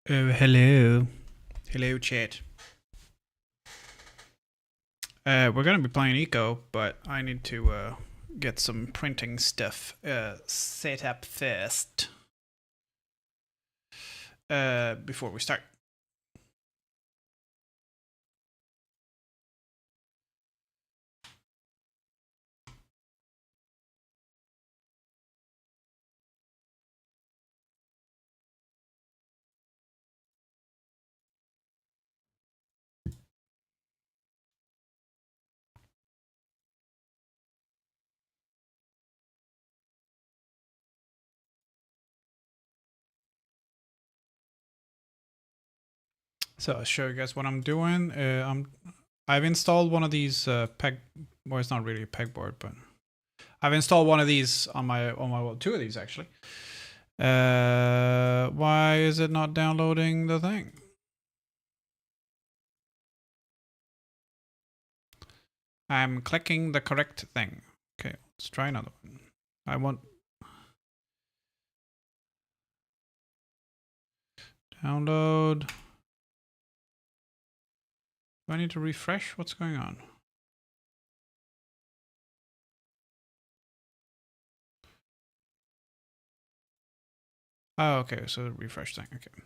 Oh, hello. Hello, chat. We're gonna be playing Eco, but I need to get some printing stuff set up first before we start. So I'll show you guys what I'm doing. I've installed one of these peg. Well, it's not really a pegboard, but I've installed one of these on my well, two of these actually. Why is it not downloading the thing? I'm clicking the correct thing. Okay, let's try another one. I want download. Do I need to refresh? What's going on? Oh, okay, so the refresh thing. Okay.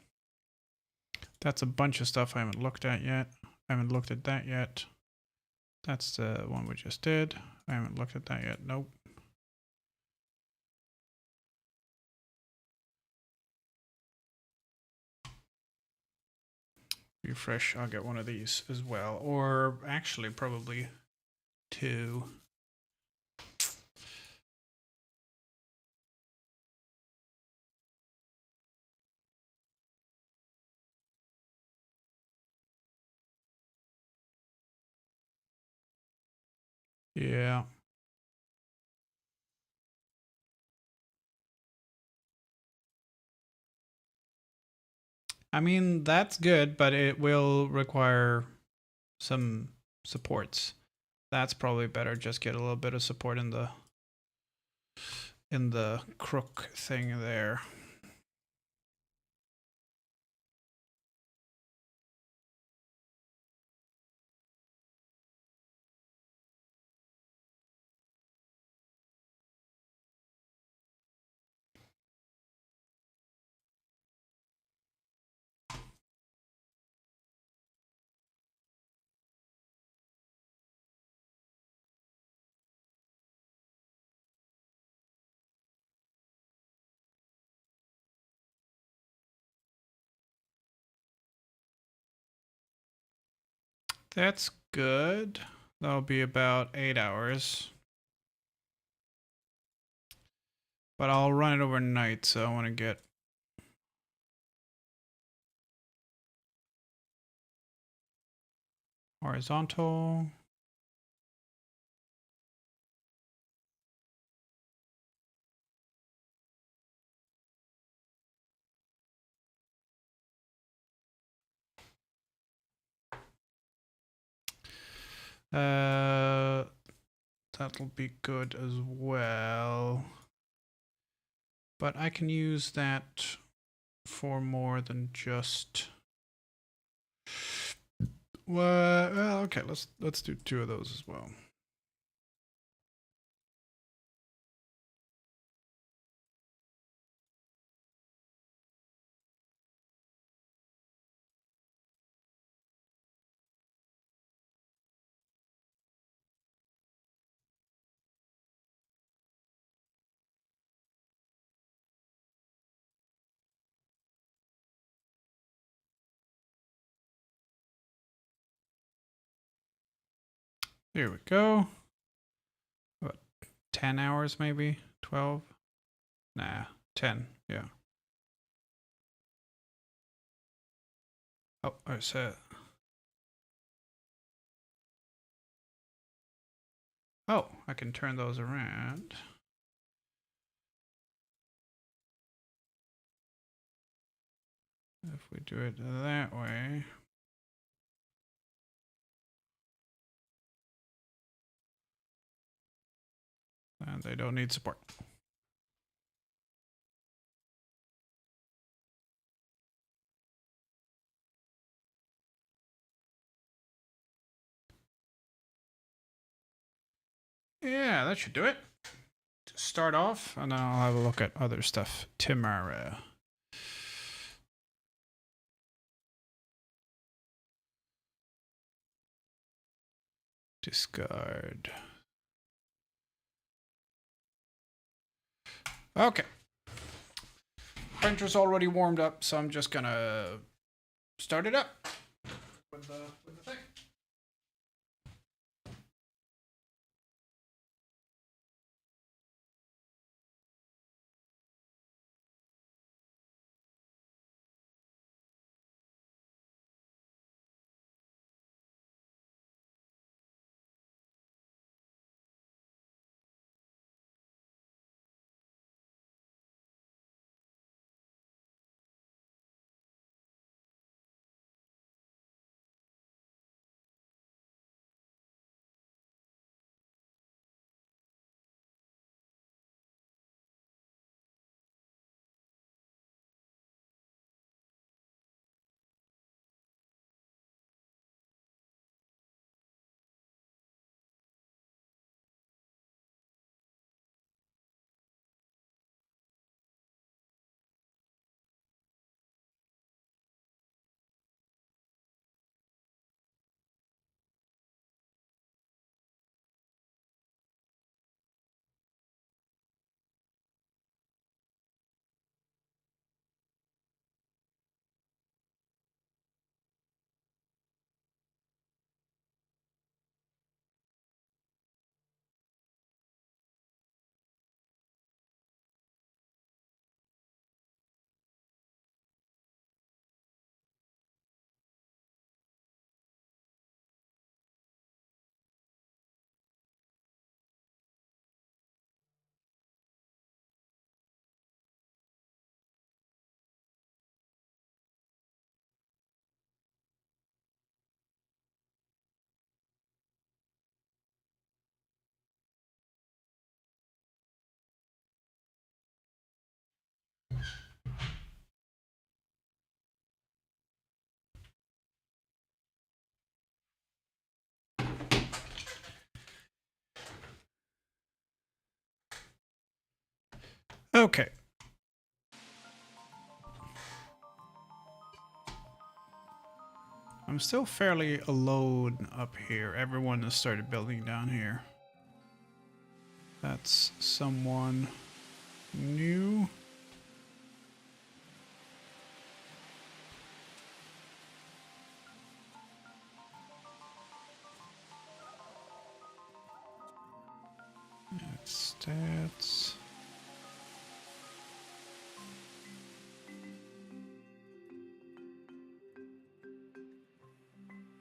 That's a bunch of stuff I haven't looked at yet. I haven't looked at that yet. That's the one we just did. I haven't looked at that yet. Nope. Refresh. I'll get one of these as well. Or actually, probably two. Yeah. I mean, that's good, but it will require some supports. That's probably better. Just get a little bit of support in the crook thing there. That's good. That'll be about 8 hours. But I'll run it overnight, so I want to get horizontal. That'll be good as well. But I can use that for more than just. Well, okay, let's do two of those as well. Here we go. What, 10 hours maybe? 12? Nah, 10, yeah. Oh, I said. Oh, I can turn those around. If we do it that way. And they don't need support. Yeah, that should do it. To start off, and then I'll have a look at other stuff tomorrow. Discard. Okay. Printer's already warmed up, so I'm just gonna start it up with the thing. Okay. I'm still fairly alone up here. Everyone has started building down here. That's someone new. Stats.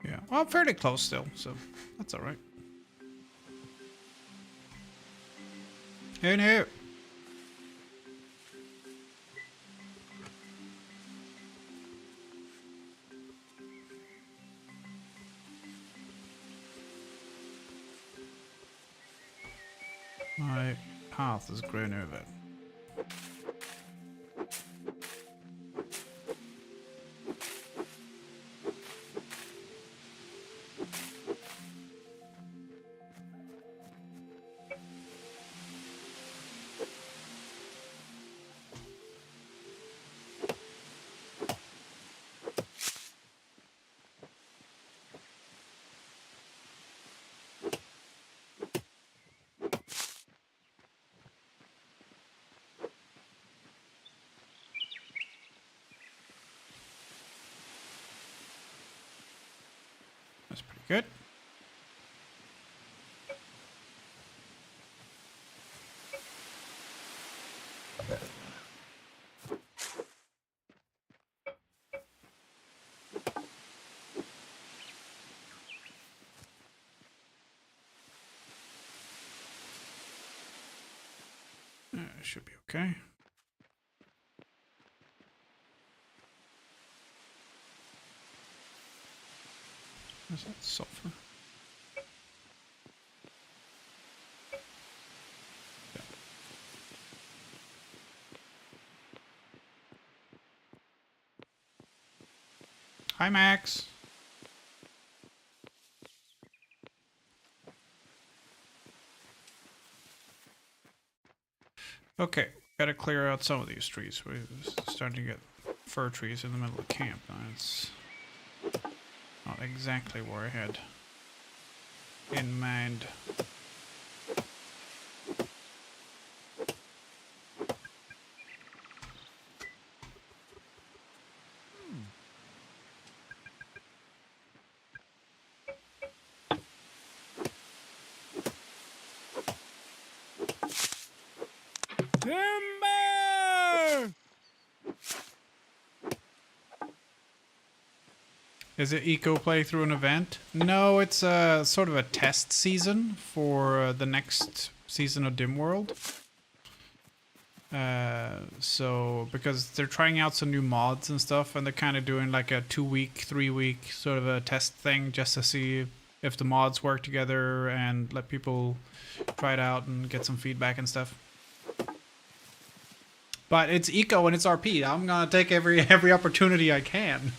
Yeah, well, I'm fairly close still, so that's all right. In here. My path has grown over. That's pretty good. Should be okay. Is that sulfur? Yeah. Hi, Max. Okay, gotta clear out some of these trees. We're starting to get fir trees in the middle of camp. That's not exactly where I had in mind. Timber! Is it eco play through an event? No, it's sort of a test season for the next season of Dimworld. So because they're trying out some new mods and stuff, and they're kind of doing like a 2-week, 3-week sort of a test thing just to see if the mods work together and let people try it out and get some feedback and stuff. But it's eco and it's RP. I'm gonna take every opportunity I can.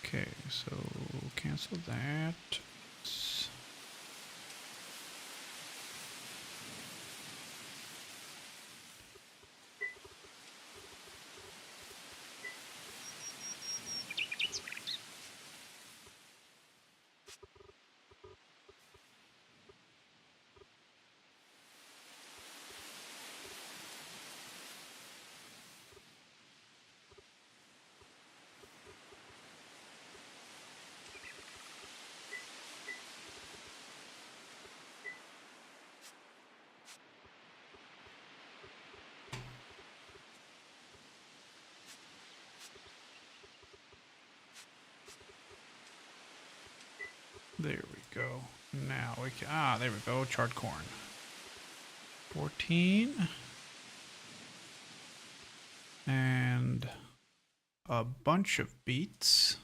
Okay, so cancel that. There we go. Now we can, there we go, charred corn. 14. And a bunch of beets.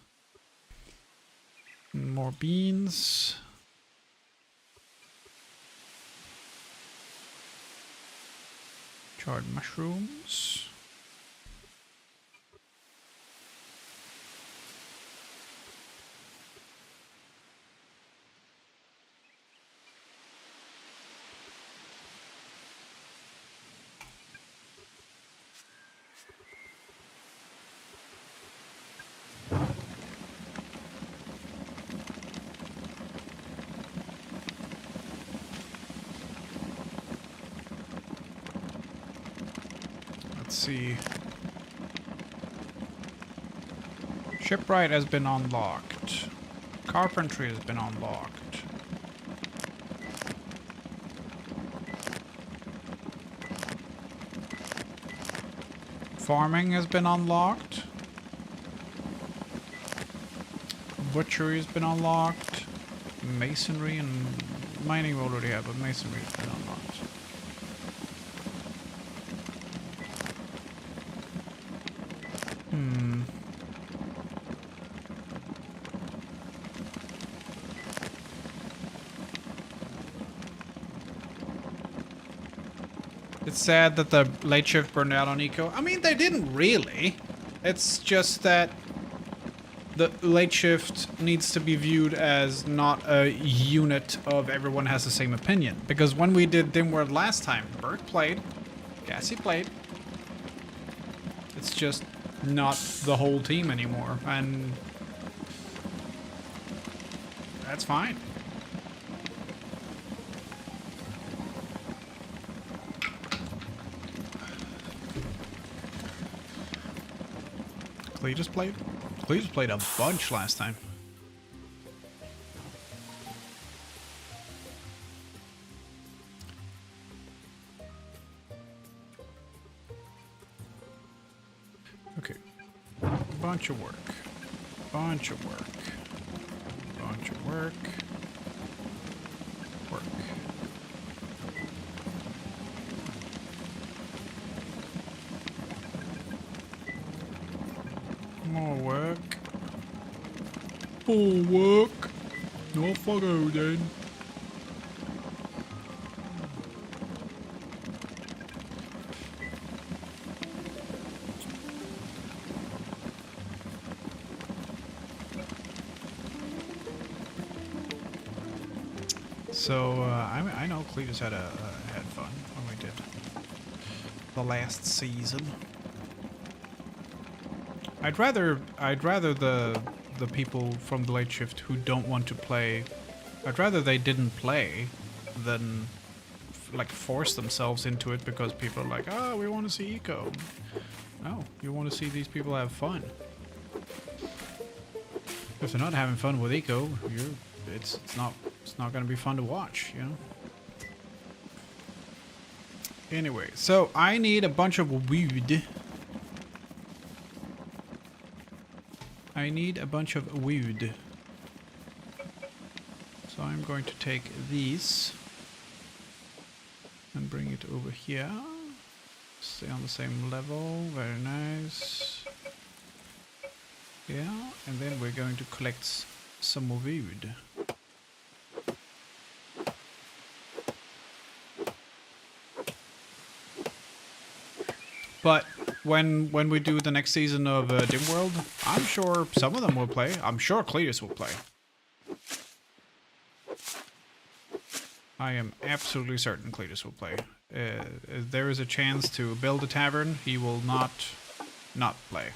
More beans. Charred mushrooms. Let's see. Shipwright has been unlocked. Carpentry has been unlocked. Farming has been unlocked. Butchery has been unlocked. Masonry and mining we already have, but masonry has been unlocked. It's sad that the late shift burned out on eco. I mean, they didn't really. It's just that the late shift needs to be viewed as not a unit of everyone has the same opinion. Because when we did Dimworld last time, Bert played, Cassie played. It's just not the whole team anymore, and that's fine. Cletus played? Cletus played a bunch last time. Okay. Bunch of work. Bunch of work. Bunch of work. Work. More work. More work. No photo then. So I know Cletus had had fun when we did the last season. I'd rather the people from the late shift who don't want to play, I'd rather they didn't play than like force themselves into it because people are like, oh, we want to see Eco. No, you want to see these people have fun. If they're not having fun with Eco, it's not going to be fun to watch, you know. Anyway, so I need a bunch of wood. I need a bunch of wood. So I'm going to take these and bring it over here. Stay on the same level. Very nice. Yeah, and then we're going to collect some more wood. But when we do the next season of Dimworld, I'm sure some of them will play. I'm sure Cletus will play. I am absolutely certain Cletus will play. If there is a chance to build a tavern, he will not play.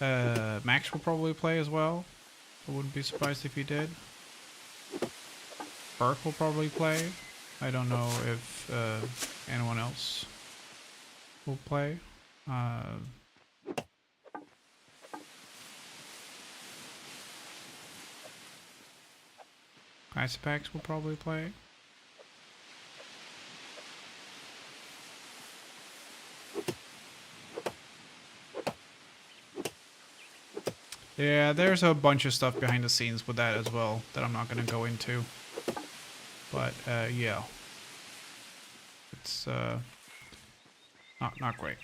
Max will probably play as well. I wouldn't be surprised if he did. Burke will probably play. I don't know if anyone else will play. Icepax will probably play. Yeah, there's a bunch of stuff behind the scenes with that as well that I'm not going to go into. But, yeah. It's, not great.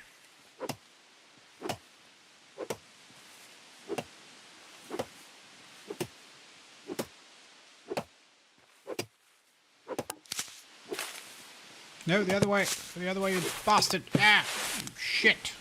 No, the other way. The other way, you bastard. Ah, shit.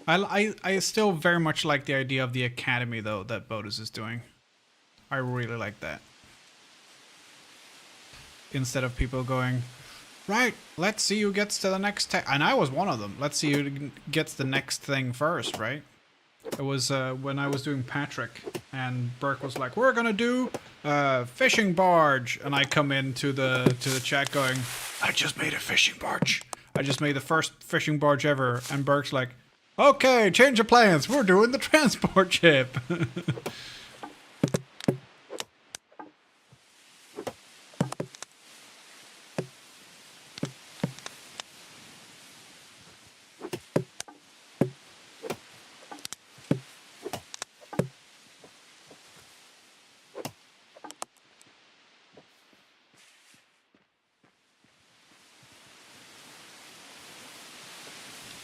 I still very much like the idea of the academy, though, that Bodus is doing. I really like that. Instead of people going, right, let's see who gets to the next and I was one of them. Let's see who gets the next thing first, right? It was when I was doing Patrick, and Burke was like, we're gonna do fishing barge. And I come into the chat going, I just made a fishing barge. I just made the first fishing barge ever. And Burke's like, okay, change of plans. We're doing the transport ship.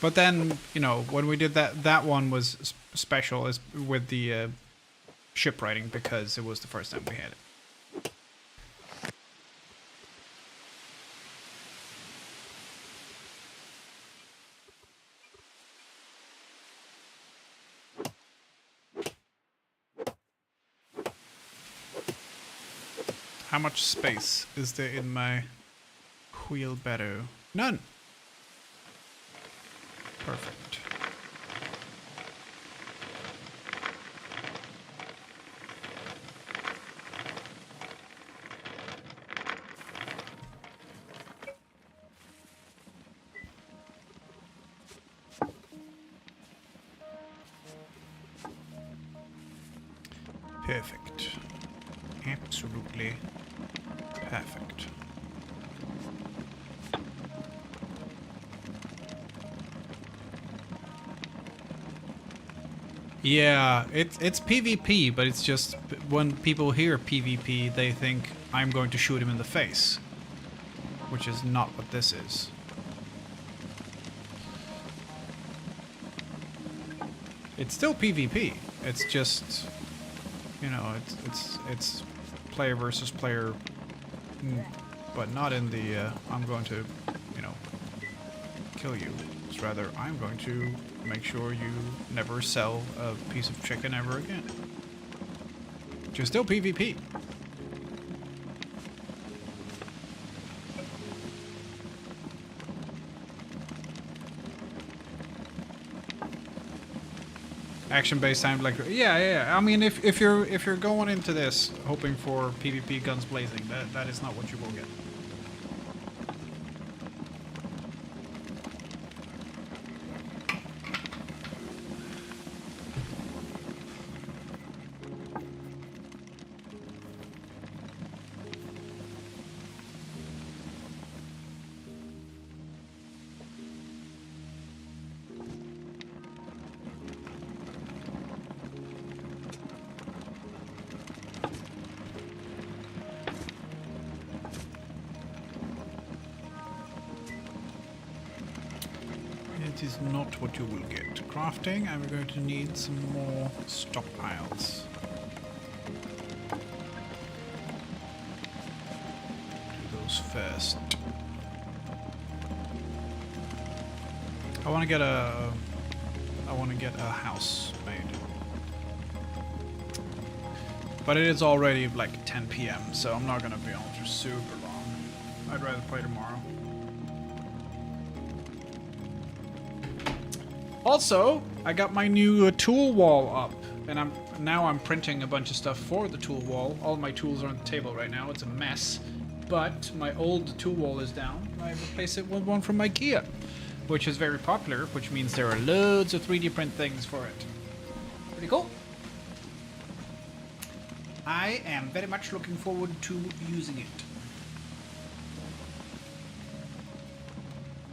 But then, you know, when we did that one was special, is with the shipwriting because it was the first time we had it. How much space is there in my wheelbarrow? None. Perfect. Perfect. Absolutely perfect. Yeah, it's PvP, but it's just when people hear PvP, they think I'm going to shoot him in the face, which is not what this is. It's still PvP. It's just, you know, it's player versus player, but not in the I'm going to, you know, kill you. It's rather I'm going to make sure you never sell a piece of chicken ever again. Which is still PvP. Action-based time, like yeah. I mean, if you're going into this hoping for PvP guns blazing, that is not what you will get. It is not what you will get. Crafting, I'm going to need some more stockpiles. Do those first. I want to get a house made. But it is already like 10 p.m, so I'm not going to be on for super long. I'd rather play tomorrow. Also, I got my new tool wall up, and I'm printing a bunch of stuff for the tool wall. All my tools are on the table right now. It's a mess, but my old tool wall is down. I replaced it with one from IKEA, which is very popular, which means there are loads of 3D print things for it. Pretty cool. I am very much looking forward to using it.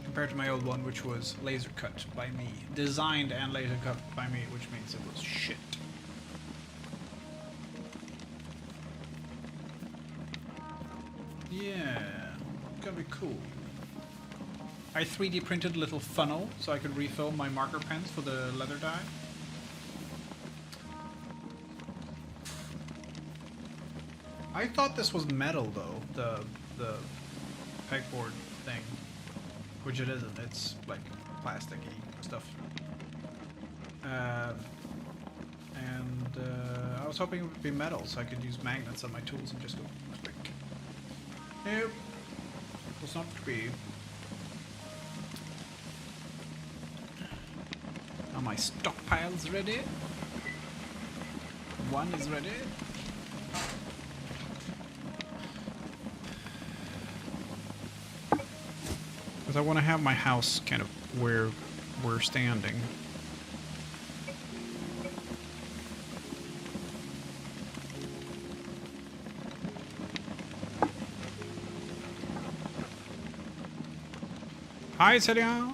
Compared to my old one, which was laser cut by me. Designed and laser cut by me, which means it was shit. Yeah, gonna be cool. I 3D printed a little funnel so I could refill my marker pens for the leather dye. I thought this was metal though, the pegboard thing. Which it isn't, it's like plasticky stuff. I was hoping it would be metal so I could use magnets on my tools and just go quick. Nope, it was not to be. Are my stockpiles ready? One is ready. Because I want to have my house kind of where we're standing. Hi, Celia.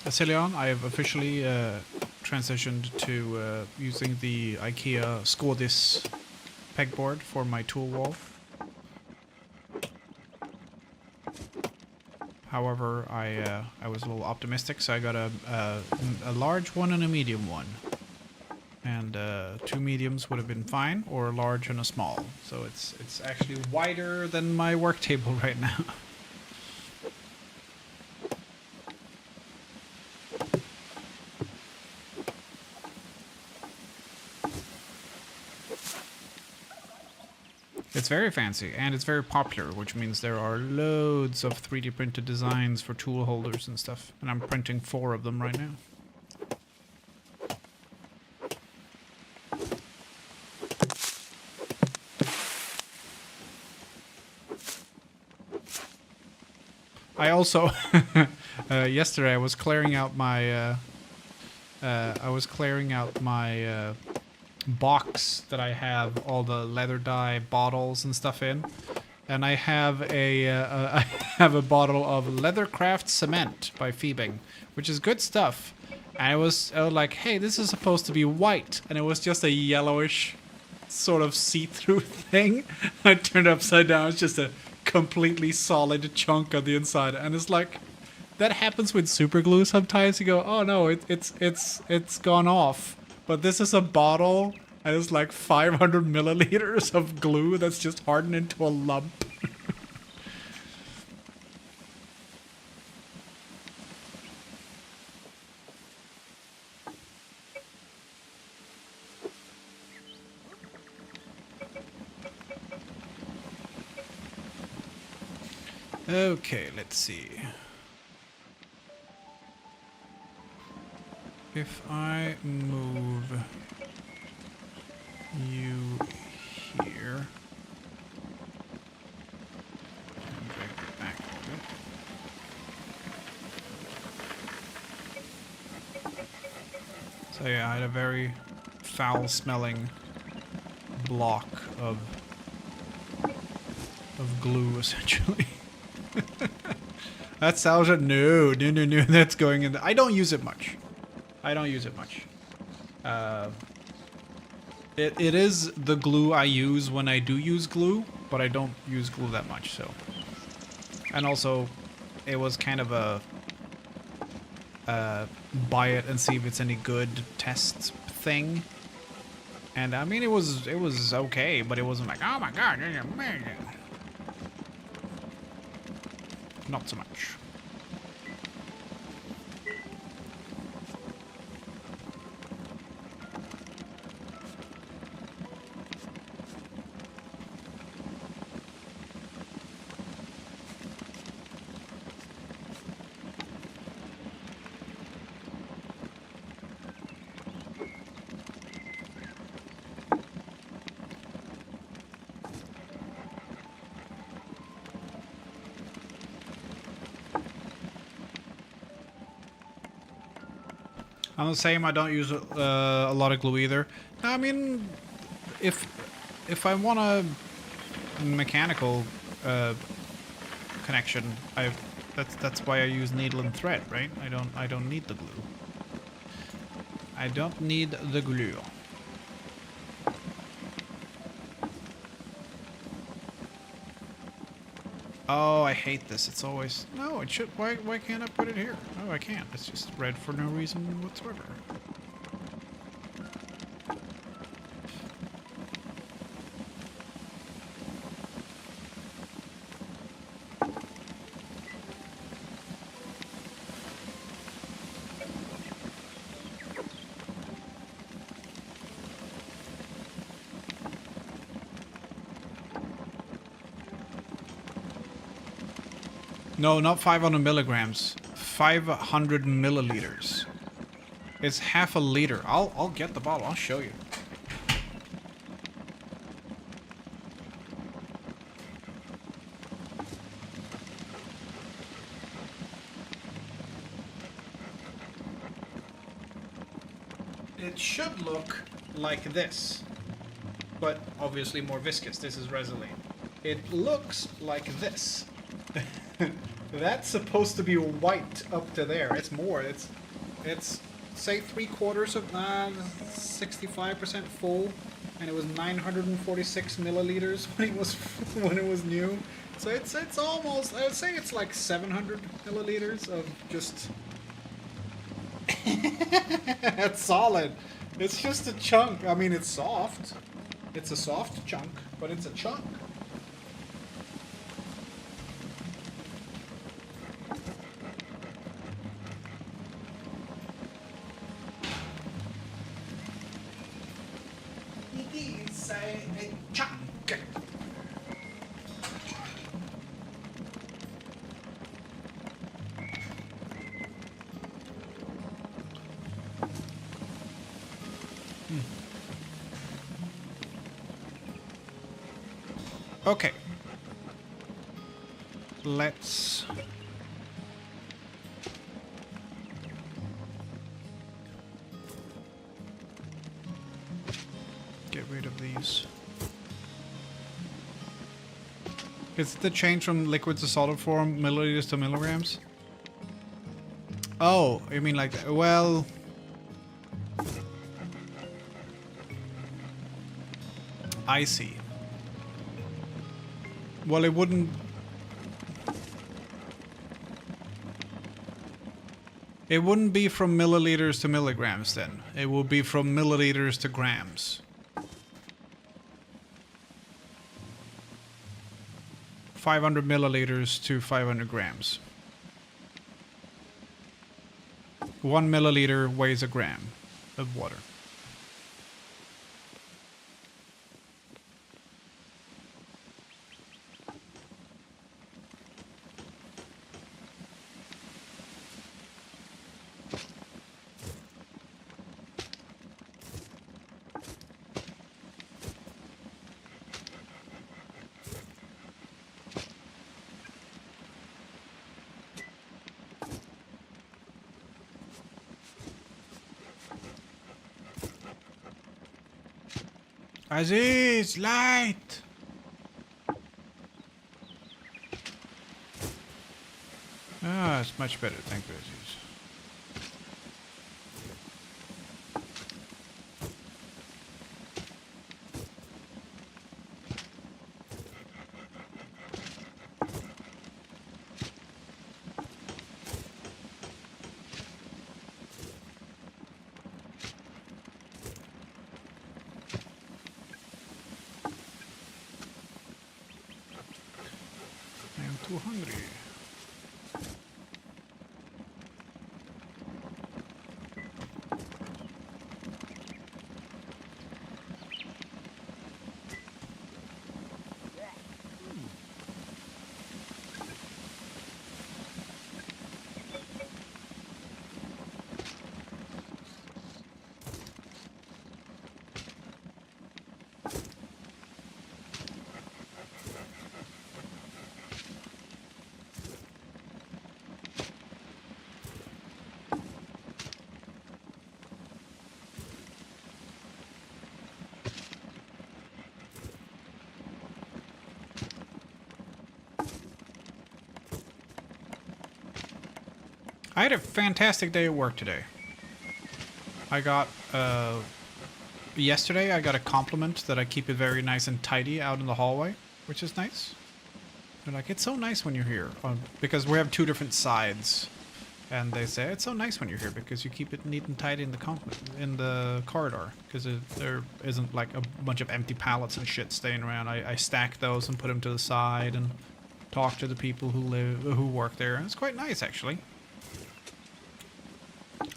Celion, I have officially transitioned to using the IKEA Skådis pegboard for my tool wall. However, I was a little optimistic, so I got a large one and a medium one. And 2 mediums would have been fine, or a large and a small. So it's actually wider than my work table right now. It's very fancy, and it's very popular, which means there are loads of 3D printed designs for tool holders and stuff. And I'm printing 4 of them right now. I also yesterday I was clearing out my box that I have all the leather dye bottles and stuff in, and I have I have a bottle of Leathercraft cement by Phoebing, which is good stuff. And I was like, hey, this is supposed to be white, and it was just a yellowish sort of see-through thing. I turned it upside down. It's just a completely solid chunk on the inside, and it's like that happens with super glue sometimes. You go, oh no, it's gone off. But this is a bottle, and it's like 500 milliliters of glue that's just hardened into a lump. Okay, let's see. If I move you here and drag it back a bit. So yeah, I had a very foul-smelling block of glue, essentially. That sounds no, that's going in. I don't use it much. It is the glue I use when I do use glue, but I don't use glue that much, so. And also, it was kind of a buy it and see if it's any good test thing. And I mean, it was okay, but it wasn't like, oh my god, not so much. I'm the same. I don't use a lot of glue either. I mean, if I want a mechanical connection, that's why I use needle and thread, right? I don't need the glue. I don't need the glue. Oh, I hate this. It's always... No, it should... Why can't I put it here? Oh, I can't. It's just red for no reason whatsoever. No, not 500 milligrams. 500 milliliters. It's half a liter. I'll get the bottle. I'll show you. It should look like this, but obviously more viscous. This is Resolene. It looks like this. That's supposed to be white up to there. It's more. It's say 3/4 of 65% full, and it was 946 milliliters when it was new. So it's almost, I would say it's like 700 milliliters of just. It's solid. It's just a chunk. I mean, it's soft. It's a soft chunk, but it's a chunk. It's a chunk. Okay. Let's get rid of these. Is it the change from liquid to solid form, milliliters to milligrams? Oh, you mean like, well... I see. Well, it wouldn't... It wouldn't be from milliliters to milligrams then. It would be from milliliters to grams. 500 milliliters to 500 grams. 1 milliliter weighs a gram of water. Aziz, light! Ah, it's much better. Thank you, Aziz. I am too hungry. I had a fantastic day at work today. I got, yesterday I got a compliment that I keep it very nice and tidy out in the hallway, which is nice. They're like, it's so nice when you're here. Because we have two different sides. And they say, it's so nice when you're here because you keep it neat and tidy in the corridor. Because there isn't like a bunch of empty pallets and shit staying around. I stack those and put them to the side and talk to the people who work there. And it's quite nice, actually.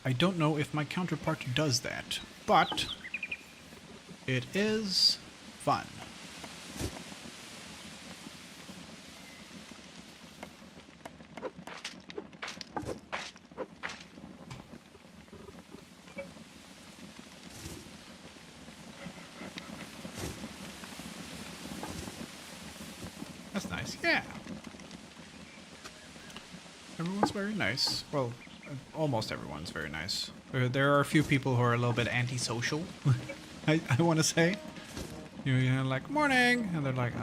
I don't know if my counterpart does that, but it is fun. That's nice, yeah. Everyone's very nice. Well, almost everyone's very nice. There are a few people who are a little bit antisocial, I want to say. You know, like, morning! And they're like,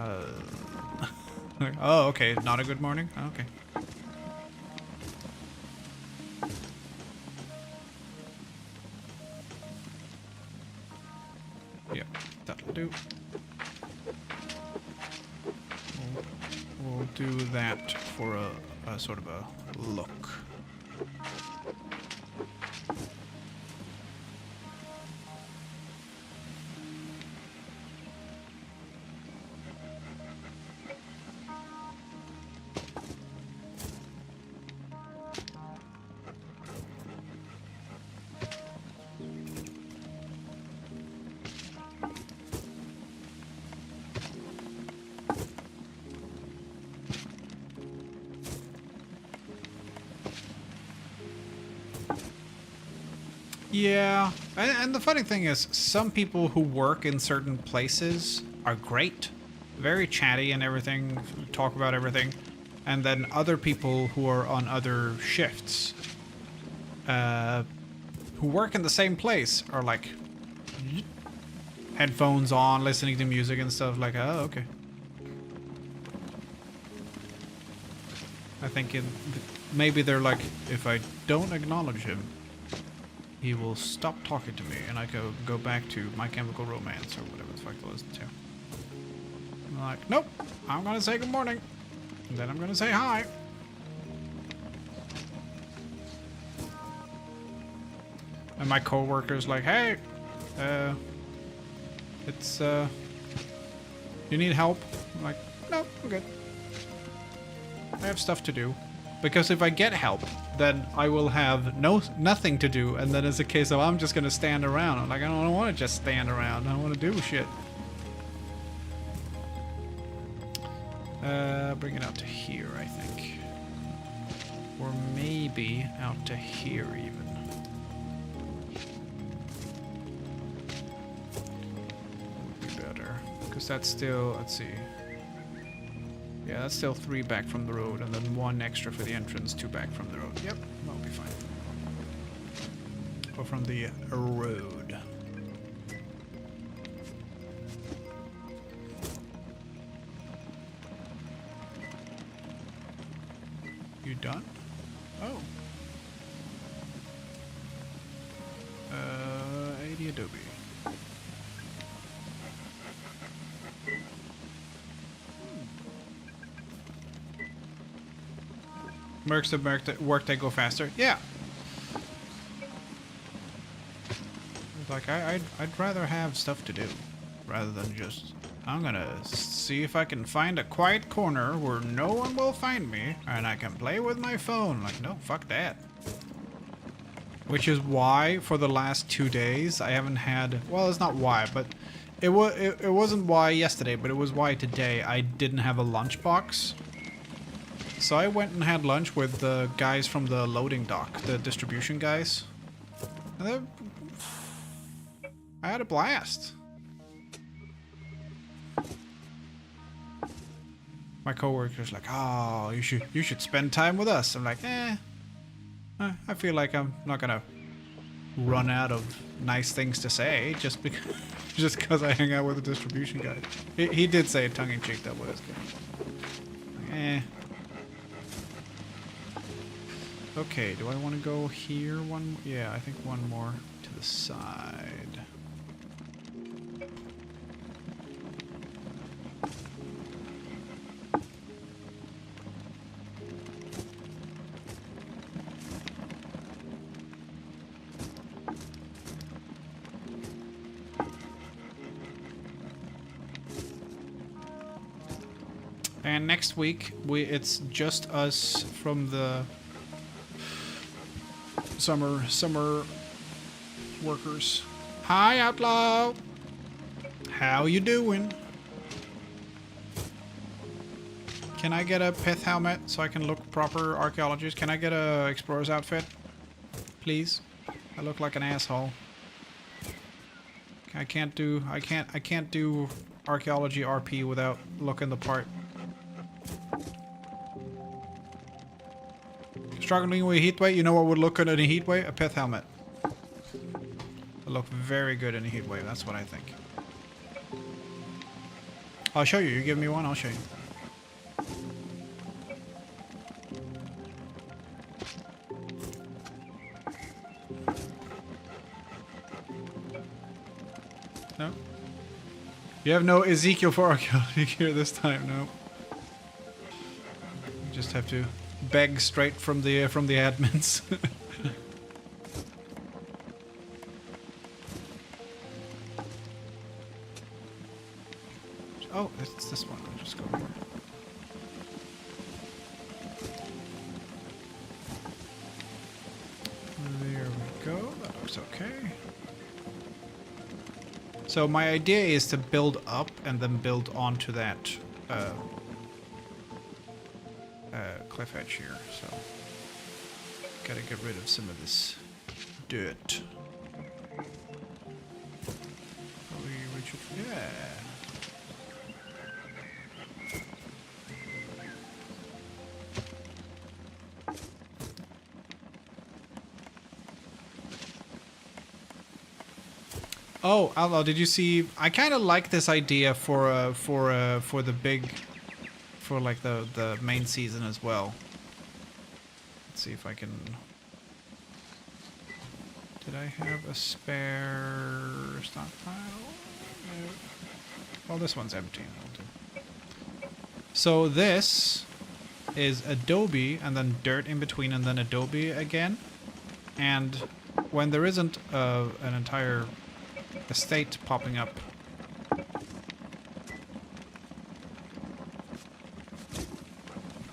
like, oh, okay, not a good morning? Okay. do. We'll do that for a sort of a look. Yeah, and the funny thing is, some people who work in certain places are great, very chatty and everything, talk about everything, and then other people who are on other shifts, who work in the same place, are like headphones on, listening to music and stuff. Like, oh, okay. I think maybe they're like, if I don't acknowledge him, he will stop talking to me, and I go back to My Chemical Romance or whatever the fuck to listen to. I'm like, nope, I'm gonna say good morning, and then I'm gonna say hi. And my coworker's like, hey, it's you need help? I'm like, no, I'm good. I have stuff to do. Because if I get help, then I will have nothing to do, and then it's a case of I'm just gonna stand around. I'm like, I don't want to just stand around. I want to do shit. Bring it out to here, I think, or maybe out to here even. Would be better, because that's still. Let's see. Yeah, that's still 3 back from the road, and then 1 extra for the entrance, 2 back from the road. Yep, that'll be fine. Or from the road. You done? Oh. 80 Adobe. Mercs that work they go faster. Yeah. Like I'd rather have stuff to do rather than just I'm gonna see if I can find a quiet corner where no one will find me and I can play with my phone. Like, no, fuck that. Which is why for the last 2 days I haven't had, well, it's not why, but it wasn't why yesterday, but it was why today I didn't have a lunchbox. So I went and had lunch with the guys from the loading dock, the distribution guys. And I had a blast. My coworker's like, "Oh, you should spend time with us." I'm like, I feel like I'm not gonna run out of nice things to say just because I hang out with the distribution guy. He did say tongue in cheek that was good. Like, Okay, do I want to go here? Yeah, I think one more to the side. And next week, it's just us from the summer workers. Hi, Outlaw. How you doing? Can I get a pith helmet so I can look proper archaeologist? Can I get a explorer's outfit, please? I look like an asshole. I can't do archaeology RP without looking the part. Struggling with heat wave, you know what would look good in a heat wave? A pith helmet. Would look very good in a heat wave, that's what I think. I'll show you. You give me one, I'll show you. No? You have no Ezekiel for archaeology here this time, no. You just have to beg straight from the admins. Oh, it's this one. I'll just go here. There we go. That looks okay. So my idea is to build up and then build onto that cliff edge here. So gotta get rid of some of this dirt. Yeah. Oh, Outlaw, did you see? I kind of like this idea for the big, for like the main season as well. Let's see if I can. Did I have a spare stockpile? No. Well, this one's empty. So this is adobe and then dirt in between and then adobe again. And when there isn't an entire estate popping up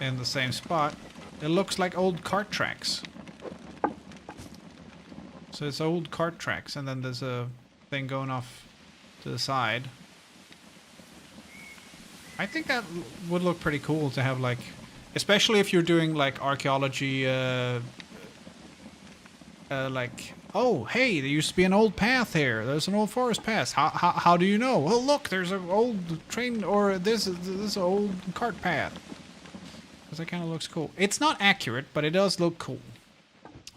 in the same spot, it looks like old cart tracks. So it's old cart tracks, and then there's a thing going off to the side. I think that would look pretty cool to have, like, especially if you're doing like archaeology, like, oh, hey, there used to be an old path here. There's an old forest path. How do you know? Well, look, there's an old train, or this old cart path. Because that kind of looks cool. It's not accurate, but it does look cool.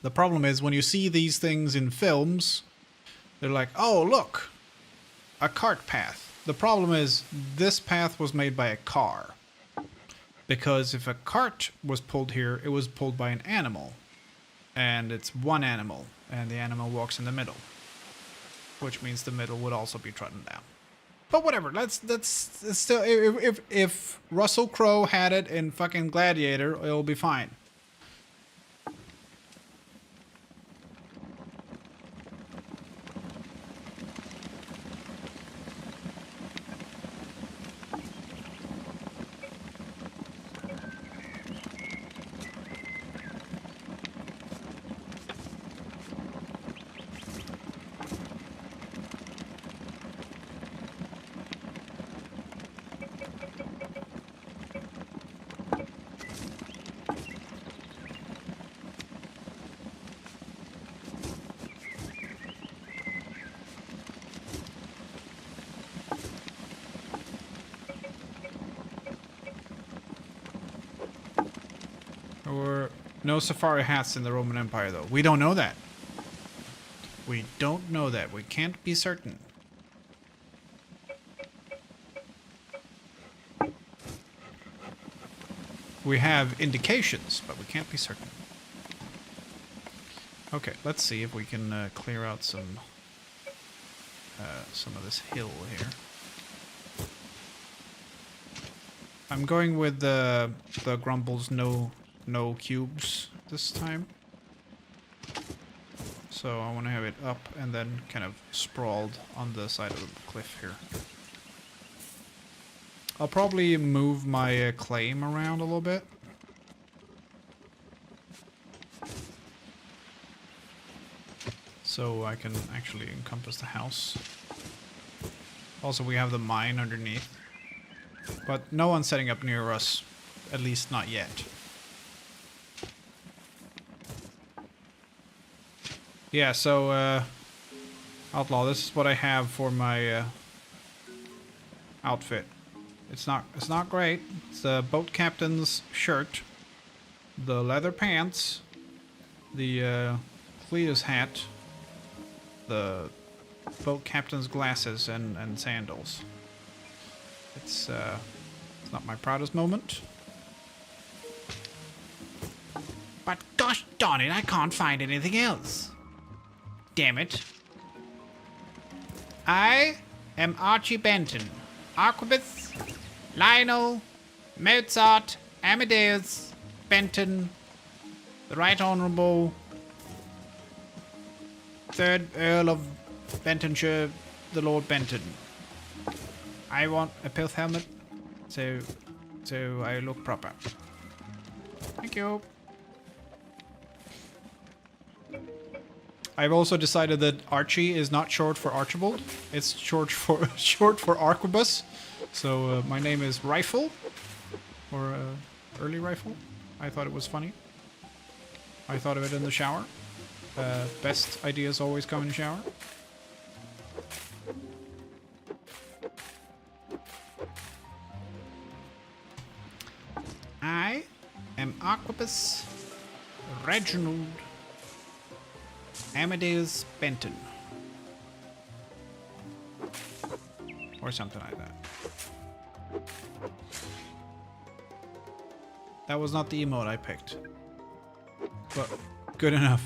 The problem is when you see these things in films, they're like, oh, look, a cart path. The problem is this path was made by a car. Because if a cart was pulled here, it was pulled by an animal. And it's one animal. And the animal walks in the middle, which means the middle would also be trodden down. But whatever. That's still, if Russell Crowe had it in fucking Gladiator, it'll be fine. Or no safari hats in the Roman Empire, though. We don't know that. We don't know that. We can't be certain. We have indications, but we can't be certain. Okay, let's see if we can clear out some of this hill here. I'm going with the Grumbles no cubes this time. So I want to have it up and then kind of sprawled on the side of the cliff here. I'll probably move my claim around a little bit. So I can actually encompass the house. Also, we have the mine underneath. But no one's setting up near us, at least not yet. Yeah, so, Outlaw, this is what I have for my outfit. It's not great. It's the boat captain's shirt, the leather pants, the Cletus hat, the boat captain's glasses, and sandals. It's not my proudest moment. But gosh darn it, I can't find anything else. Damn it. I am Archie Benton. Arquebus, Lionel, Mozart, Amadeus, Benton, the Right Honourable 3rd Earl of Bentonshire, the Lord Benton. I want a pith helmet, so I look proper. Thank you. I've also decided that Archie is not short for Archibald. It's short for Arquebus. So my name is Rifle, or Early Rifle. I thought it was funny. I thought of it in the shower. Best ideas always come in the shower. I am Arquebus Reginald Amadeus Benton. Or something like that. That was not the emote I picked. But good enough.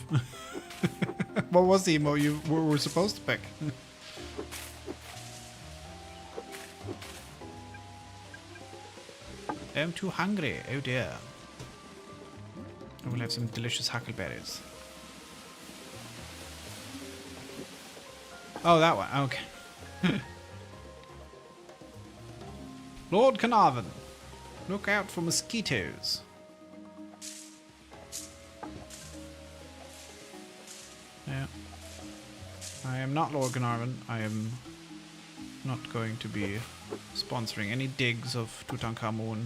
What was the emote you were supposed to pick? I'm too hungry. Oh dear. I will have some delicious huckleberries. Oh, that one. Okay. Lord Carnarvon, look out for mosquitoes. Yeah. I am not Lord Carnarvon. I am not going to be sponsoring any digs of Tutankhamun.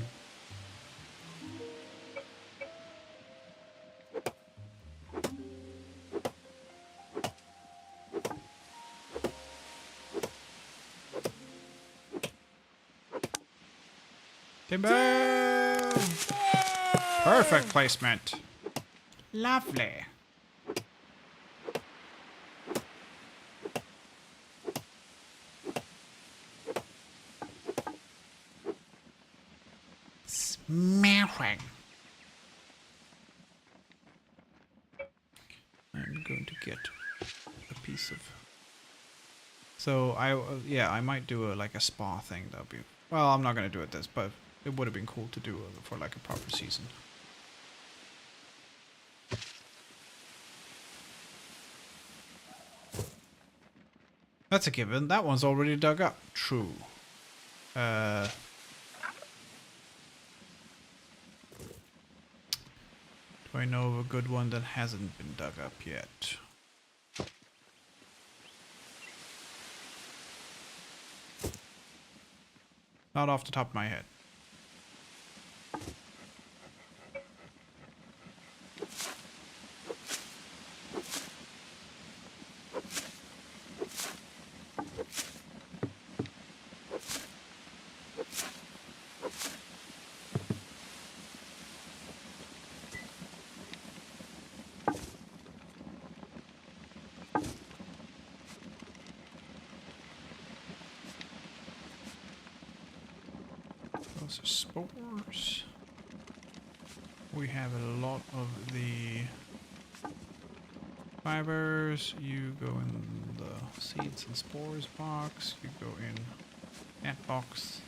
Timber! Perfect placement. Lovely. Smashing. I'm going to get a piece of. So I might do like a spa thing. That'll be. Well, I'm not gonna do it this, but it would have been cool to do for like a proper season. That's a given. That one's already dug up. True. Do I know of a good one that hasn't been dug up yet? Not off the top of my head. Those are spores. We have a lot of the fibers. You go in the seeds and spores box. You go in that box.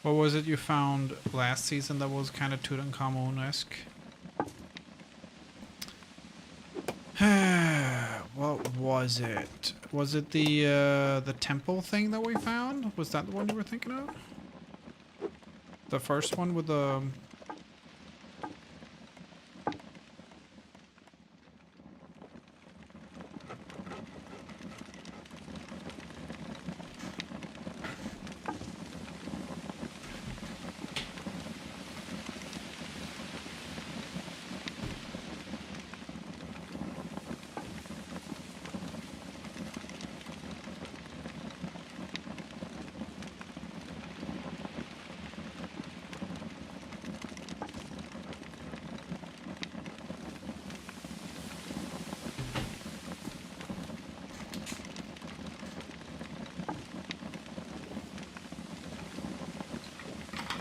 What was it you found last season that was kind of Tutankhamun-esque? What was it? Was it the temple thing that we found? Was that the one you were thinking of? The first one with the...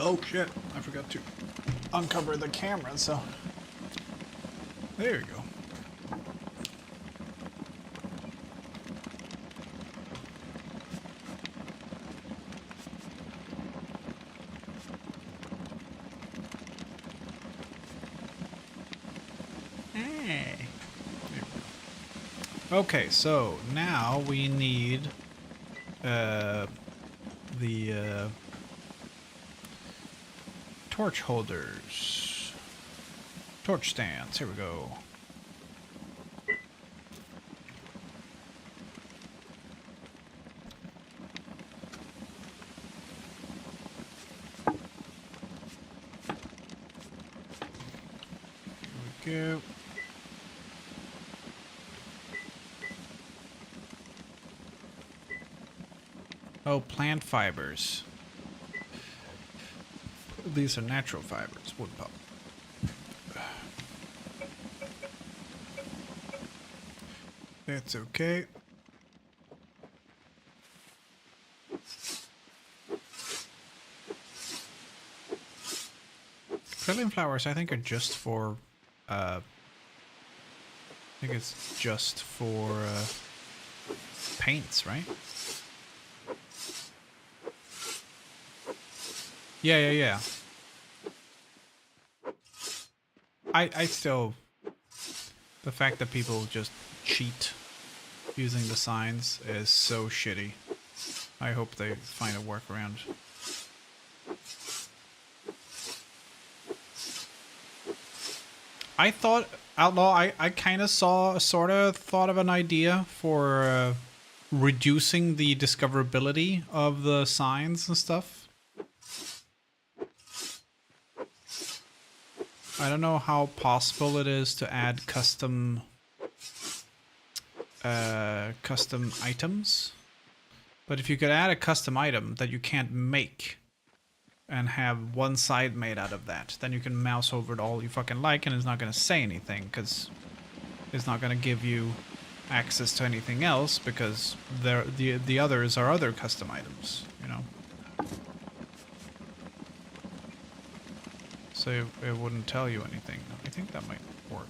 Oh shit, I forgot to uncover the camera, so there you go. Hey. There we go. Okay, so now we need the torch holders. Torch stands. Here we go. Here we go. Oh, plant fibers. These are natural fibers. Wood pulp. That's okay. Trillium flowers, I think, are just for. I think it's just for paints, right? Yeah. I still. The fact that people just cheat using the signs is so shitty. I hope they find a workaround. I thought, Outlaw, I kind of sort of thought of an idea for reducing the discoverability of the signs and stuff. I don't know how possible it is to add custom items, but if you could add a custom item that you can't make and have one side made out of that, then you can mouse over it all you fucking like and it's not going to say anything because it's not going to give you access to anything else because the others are other custom items, you know. So it wouldn't tell you anything. I think that might work.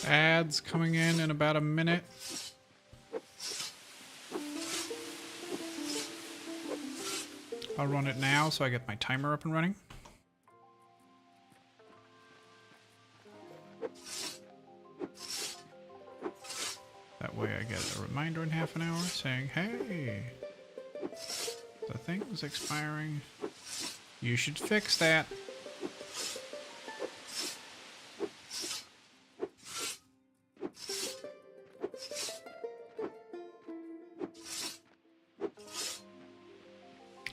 Ads coming in about a minute. I'll run it now so I get my timer up and running. That way I get a reminder in half an hour saying, hey, the thing's expiring. You should fix that.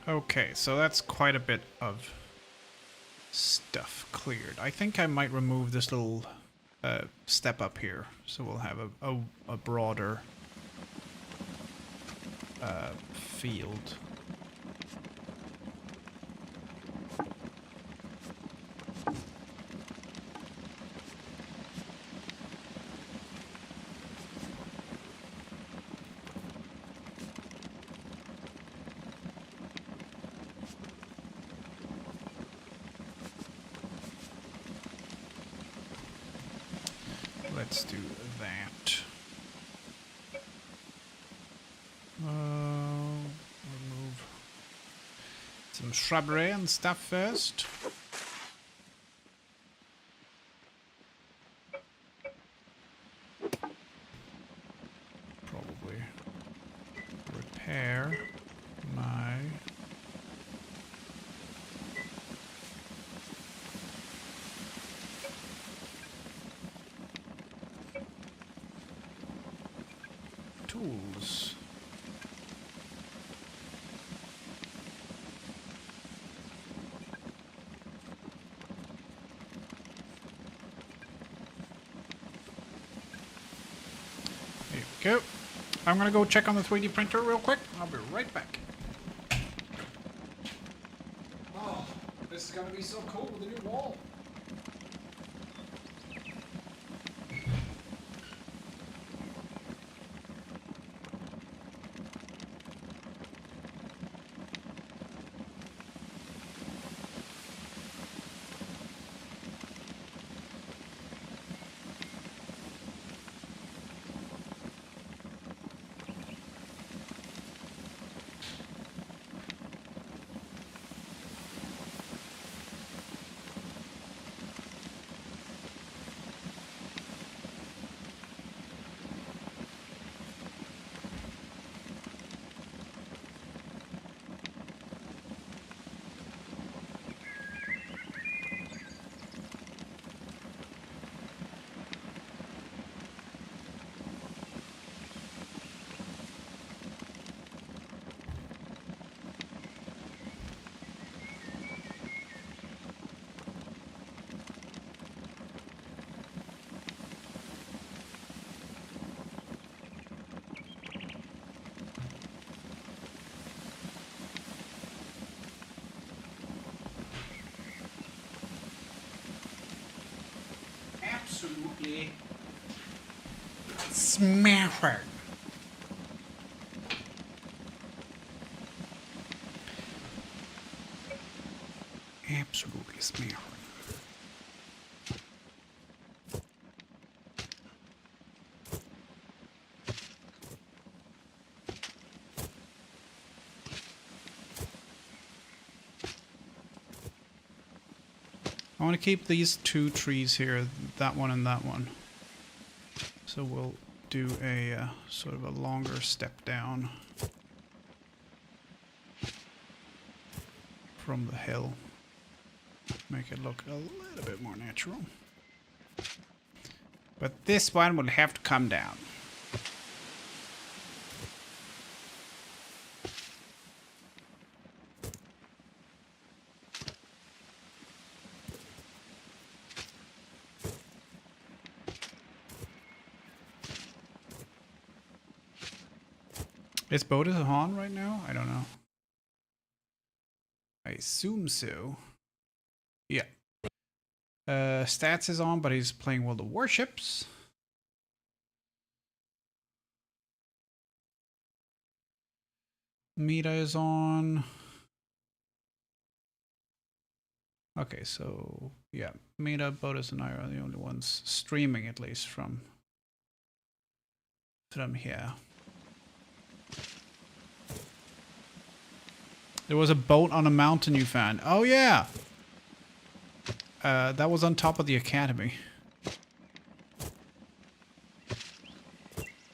Okay, so that's quite a bit of stuff cleared. I think I might remove this little step up here, so we'll have a broader field. Let's do that. Remove some shrubbery and stuff first. Probably repair my tools. There you go. I'm gonna go check on the 3D printer real quick. I'll be right back. Oh, this is gonna be so cool with the new wall. Absolutely smashing. Absolutely smashing. I want to keep these two trees here, that one and that one. So we'll do a sort of a longer step down from the hill. Make it look a little bit more natural. But this one will have to come down. Is Bodas on right now? I don't know. I assume so. Yeah. Stats is on, but he's playing World of Warships. Meta is on. Okay, so yeah, Meta, Bodas, and I are the only ones streaming, at least from here. There was a boat on a mountain you found. Oh yeah! That was on top of the academy.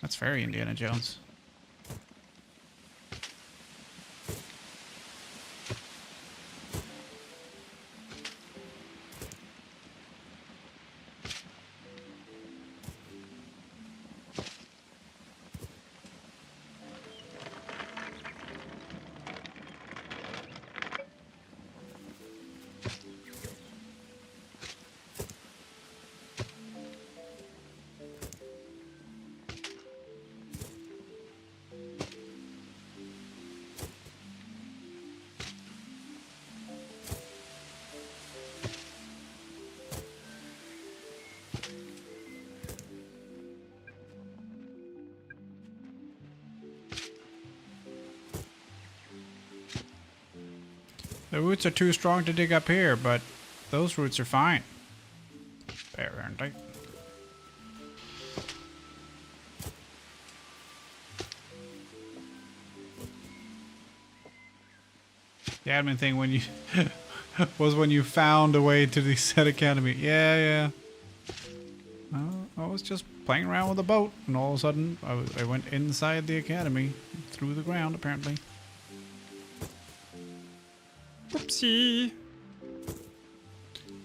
That's very Indiana Jones. The roots are too strong to dig up here, but those roots are fine. Apparently. The admin thing when you was when you found a way to the set academy. Yeah. I was just playing around with a boat, and all of a sudden I went inside the academy, through the ground apparently. Whoopsie.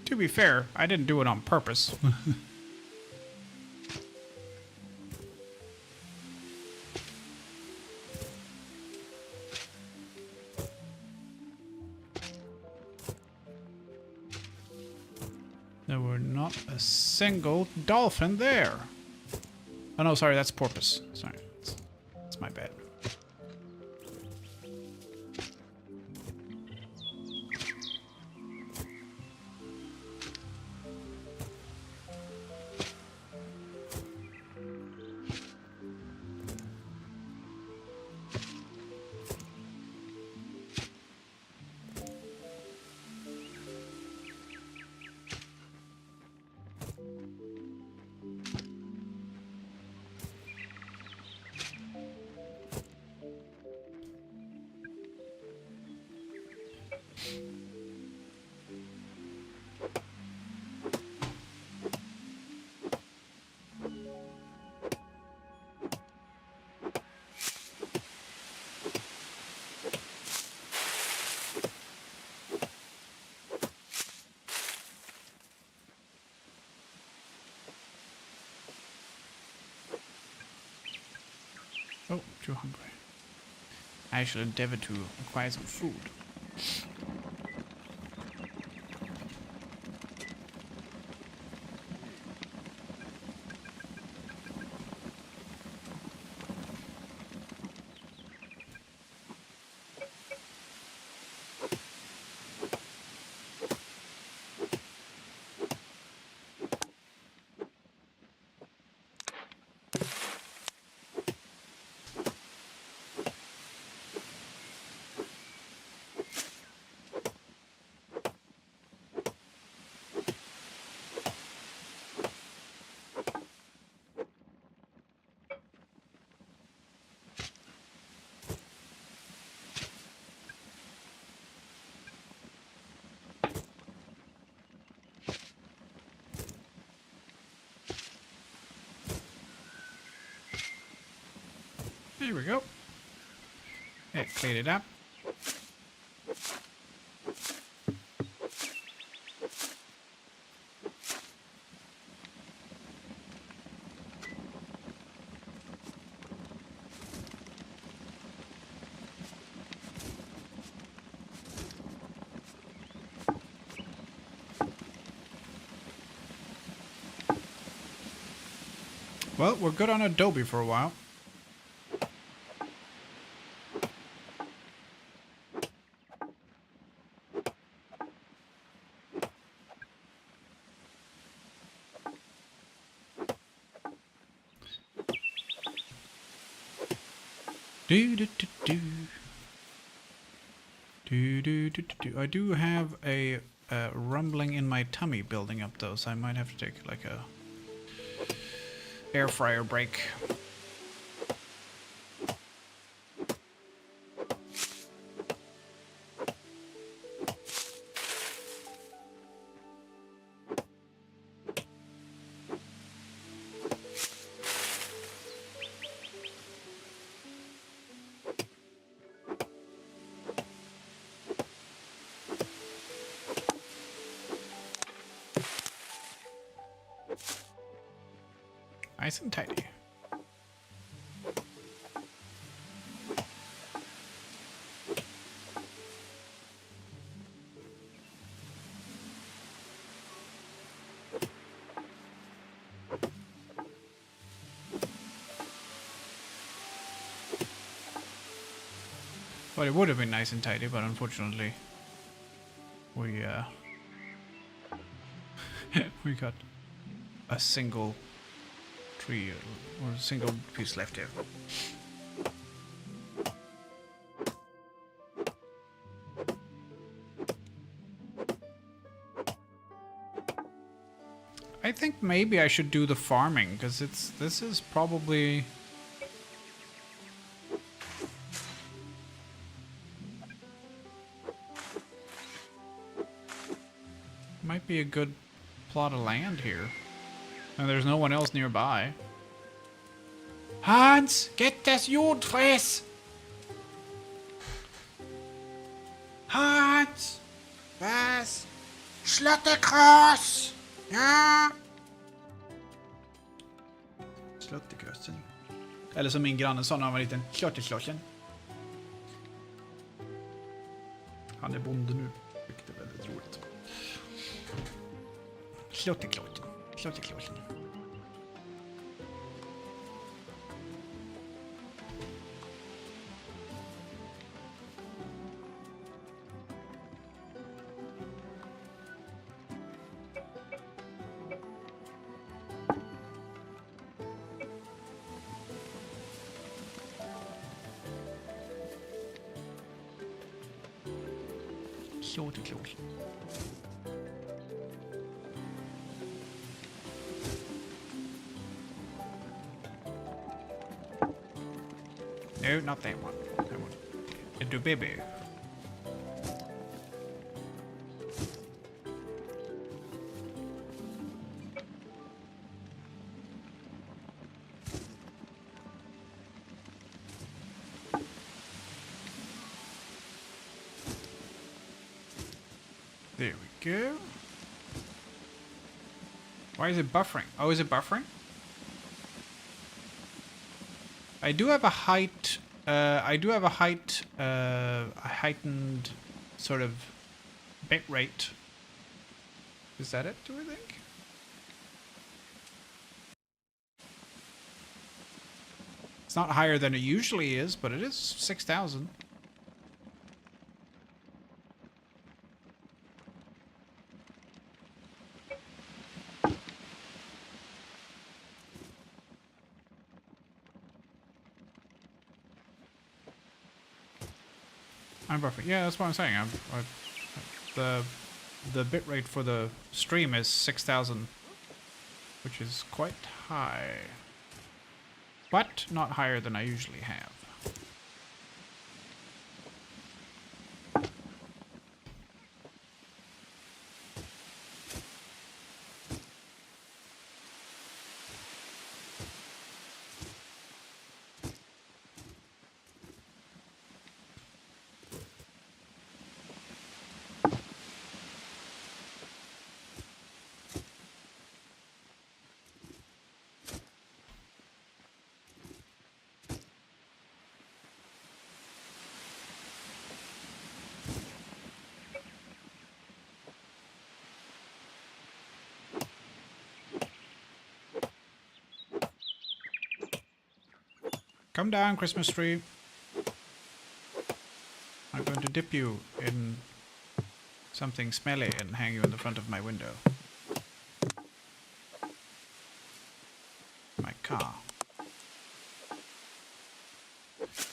To be fair, I didn't do it on purpose. There were not a single dolphin there. Oh no, sorry, that's porpoise. Sorry, that's my bad. Oh, too hungry. I should endeavor to acquire some food. Here we go. It cleared it up. Well, we're good on Adobe for a while. I do have a rumbling in my tummy building up though, so I might have to take like a air fryer break. Nice and tidy. Well, it would have been nice and tidy, but unfortunately, we we got a single tree or a single piece left here. I think maybe I should do the farming because this is probably Might be a good plot of land here. And there's no one else nearby. Hans, get das Jodfress! Hans! Was? Slottekross! Ja? Slottekrossen. Eller som min granne sa när han var liten. Slottekrossen. Han är bonde nu. Vilket är väldigt roligt. Slottekrossen. Slottekrossen. Slottekrossen. No, not that one. That one. A dubibu. There we go. Why is it buffering? Oh, is it buffering? I do have a height. A heightened sort of bit rate. Is that it? Do we think? It's not higher than it usually is, but it is 6,000. I'm buffering. Yeah, that's what I'm saying. The bitrate for the stream is 6,000, which is quite high, but not higher than I usually have. Come down, Christmas tree. I'm going to dip you in something smelly and hang you in the front of my window. My car.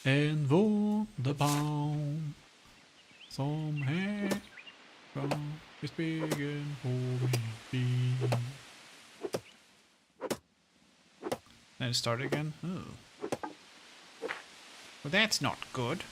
En wunderbaum som här fram i spegeln på min bil. Then start again. Oh. Well, that's not good.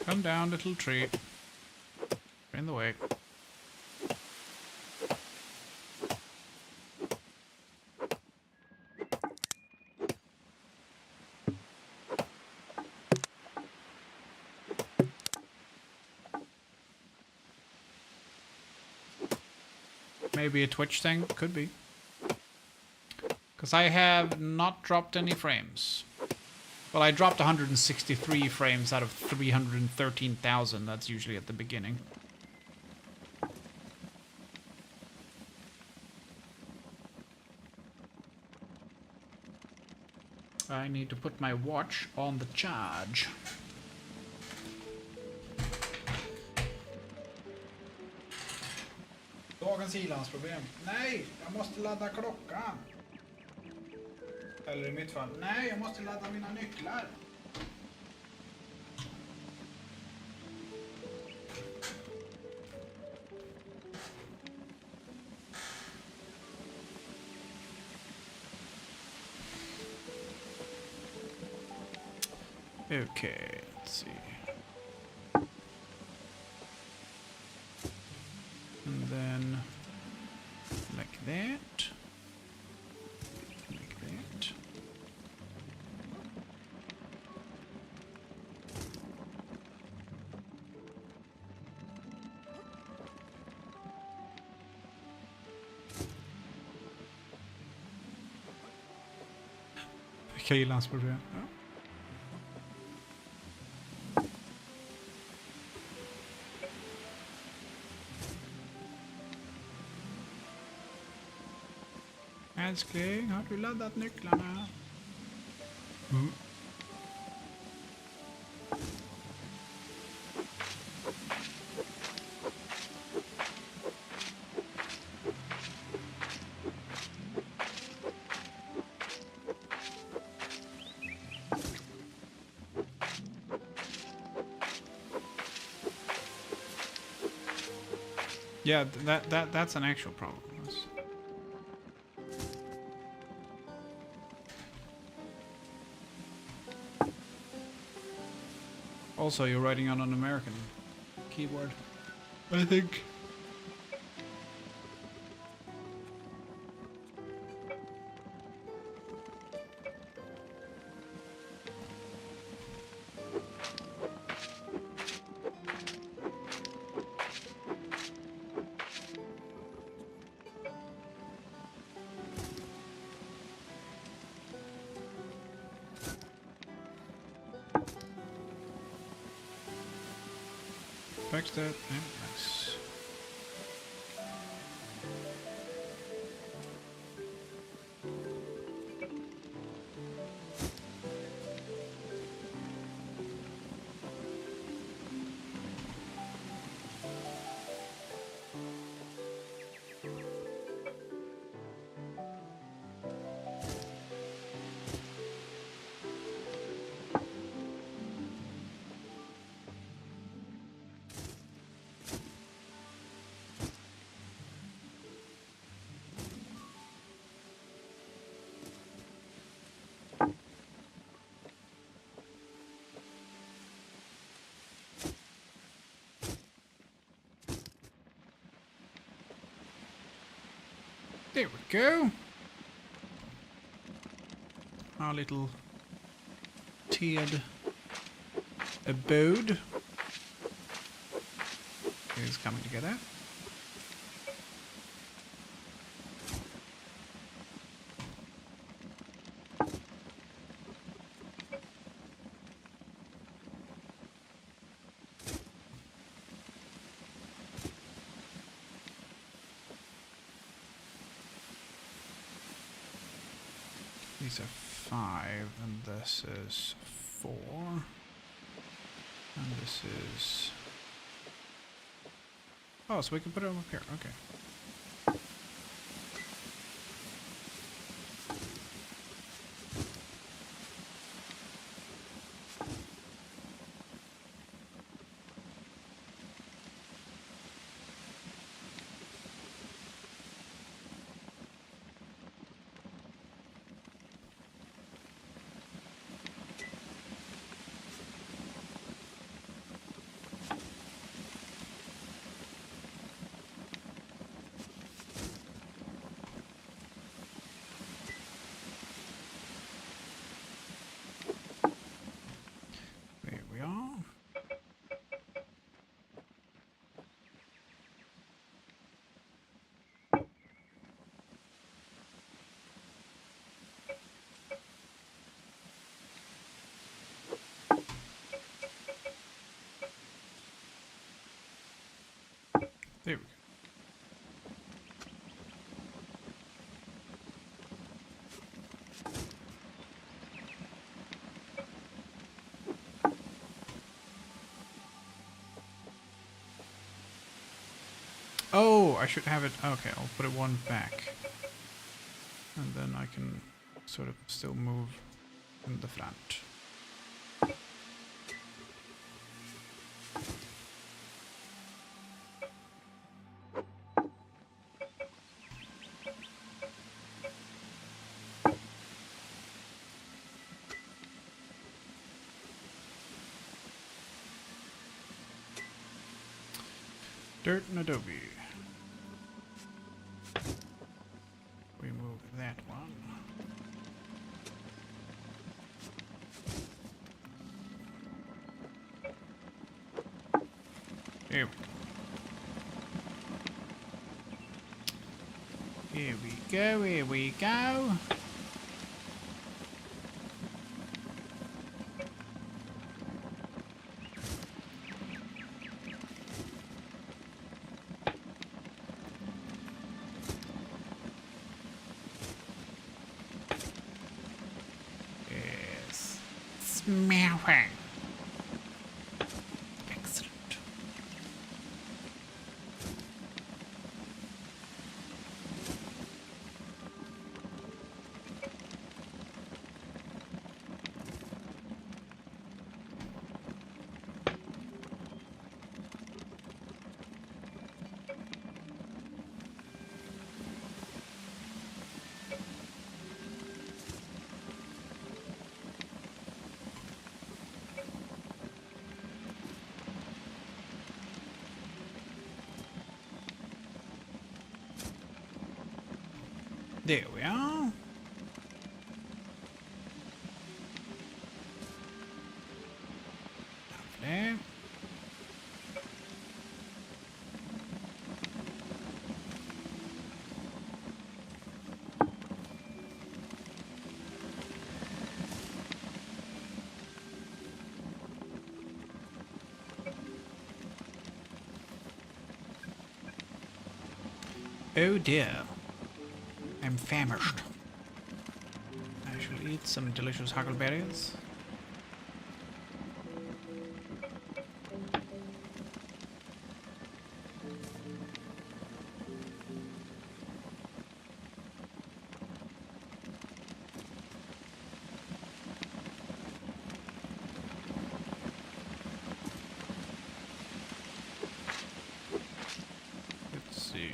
Come down, little tree. You're in the way. Maybe a Twitch thing? Could be. Because I have not dropped any frames. Well, I dropped 163 frames out of 313,000. That's usually at the beginning. I need to put my watch on the charge. Dagens ilandsproblem. Nej, jag måste ladda klockan. Eller i mitt fall. Nej, jag måste ladda mina nycklar. Okay, let's see. And then like that. Like that. Vilka ilandsproblem? Ja. Älskling, har du laddat nycklarna? Mm. Yeah, that's an actual problem. Also, you're writing on an American keyboard, I think. Fix that. Yeah, nice. There we go. Our little tiered abode is coming together. These are 5, and this is 4, and this is... Oh, so we can put it up here, okay. There we go. Oh, I should have it. Okay, I'll put it one back. And then I can sort of still move in the front. Dirt and adobe. Remove that one. Here we go. Here we go, here we go. Yes. Smashing. Excellent. There we are. Lovely. Oh dear. I'm famished. I shall eat some delicious huckleberries. Let's see.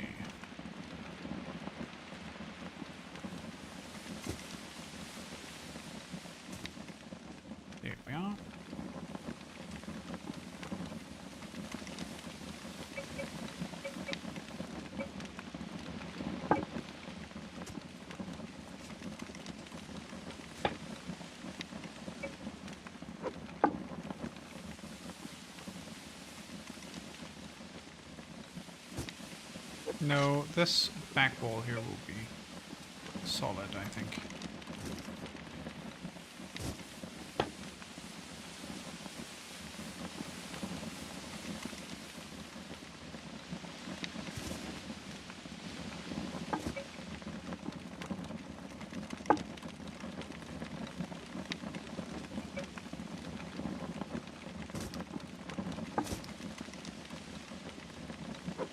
There we are. No, this back wall here will be solid, I think.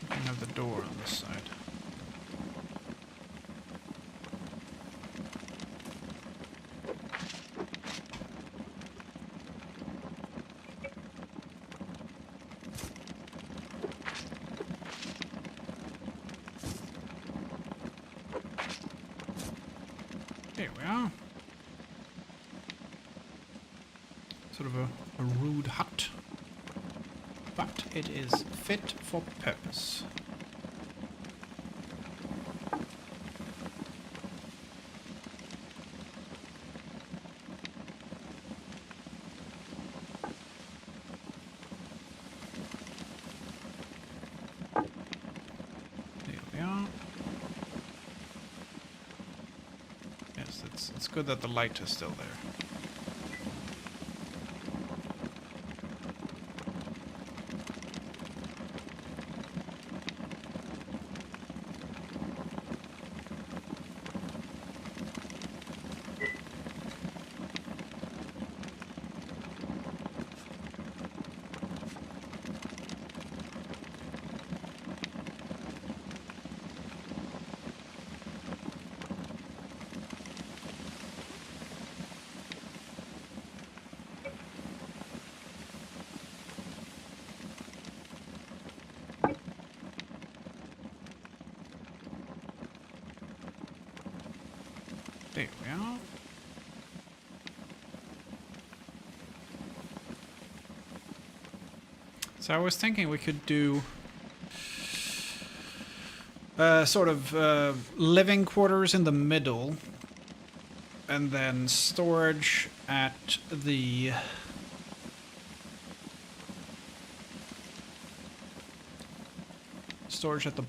We can have the door on this side. There we are. Sort of a rude hut, but it is fit for purpose. There we are. Yes, it's good that the light is still there. There we are. So I was thinking we could do sort of living quarters in the middle, and then storage at the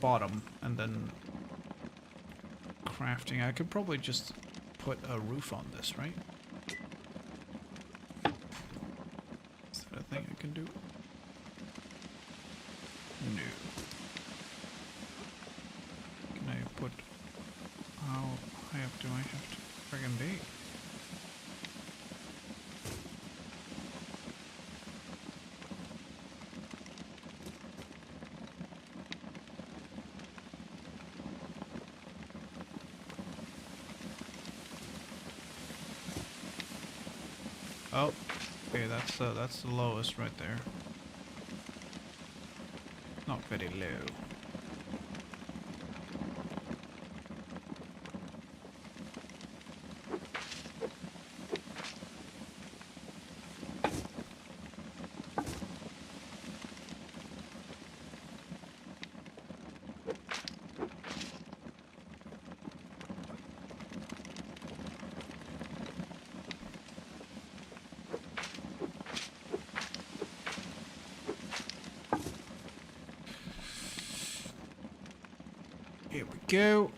bottom, and then crafting. I could probably just put a roof on this, right? Is that a thing I can do? No. Can I put... How high up do I have to friggin' be? Oh, okay, that's the lowest right there. Not very low. Here we go.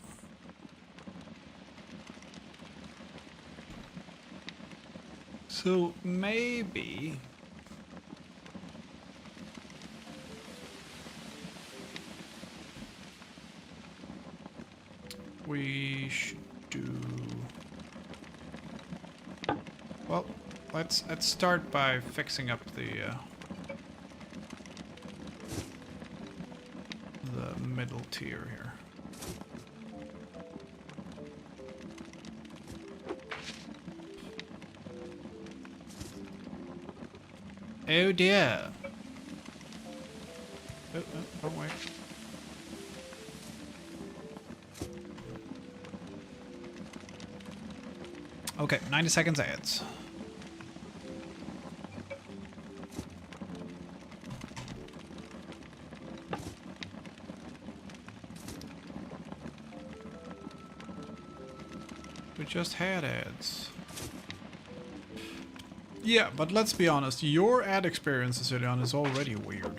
So maybe we should do... Well, let's start by fixing up the middle tier here. Oh dear. Oh wait. Okay, 90 seconds ads. We just had ads. Yeah, but let's be honest, your ad experience, Cecilian, is already weird.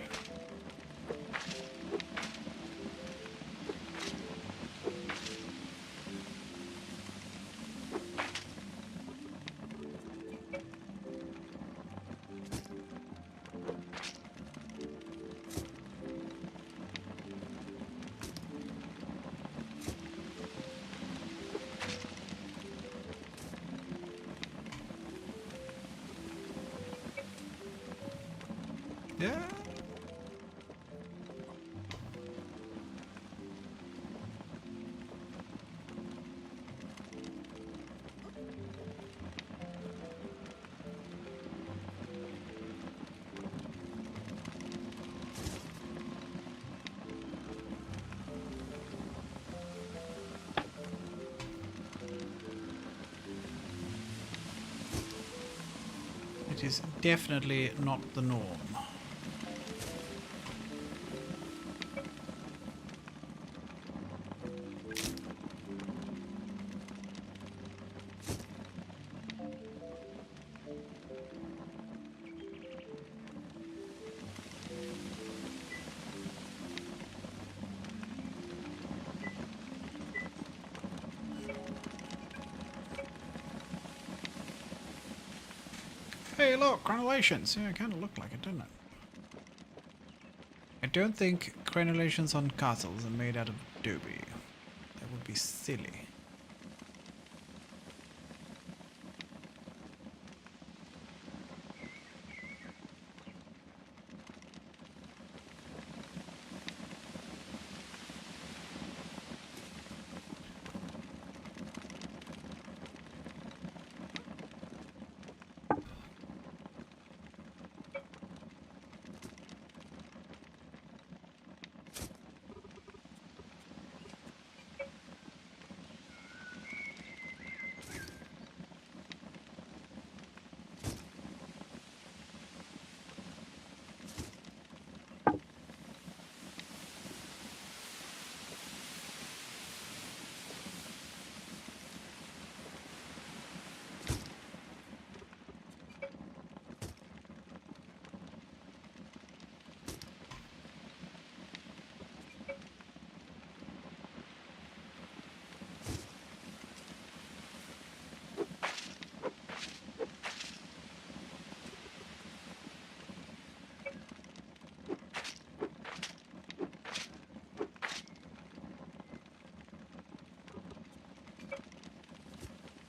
Yeah. It is definitely not the norm. Hey, look, granulations. Yeah, it kind of looked like it, didn't it? I don't think granulations on castles are made out of adobe. That would be silly.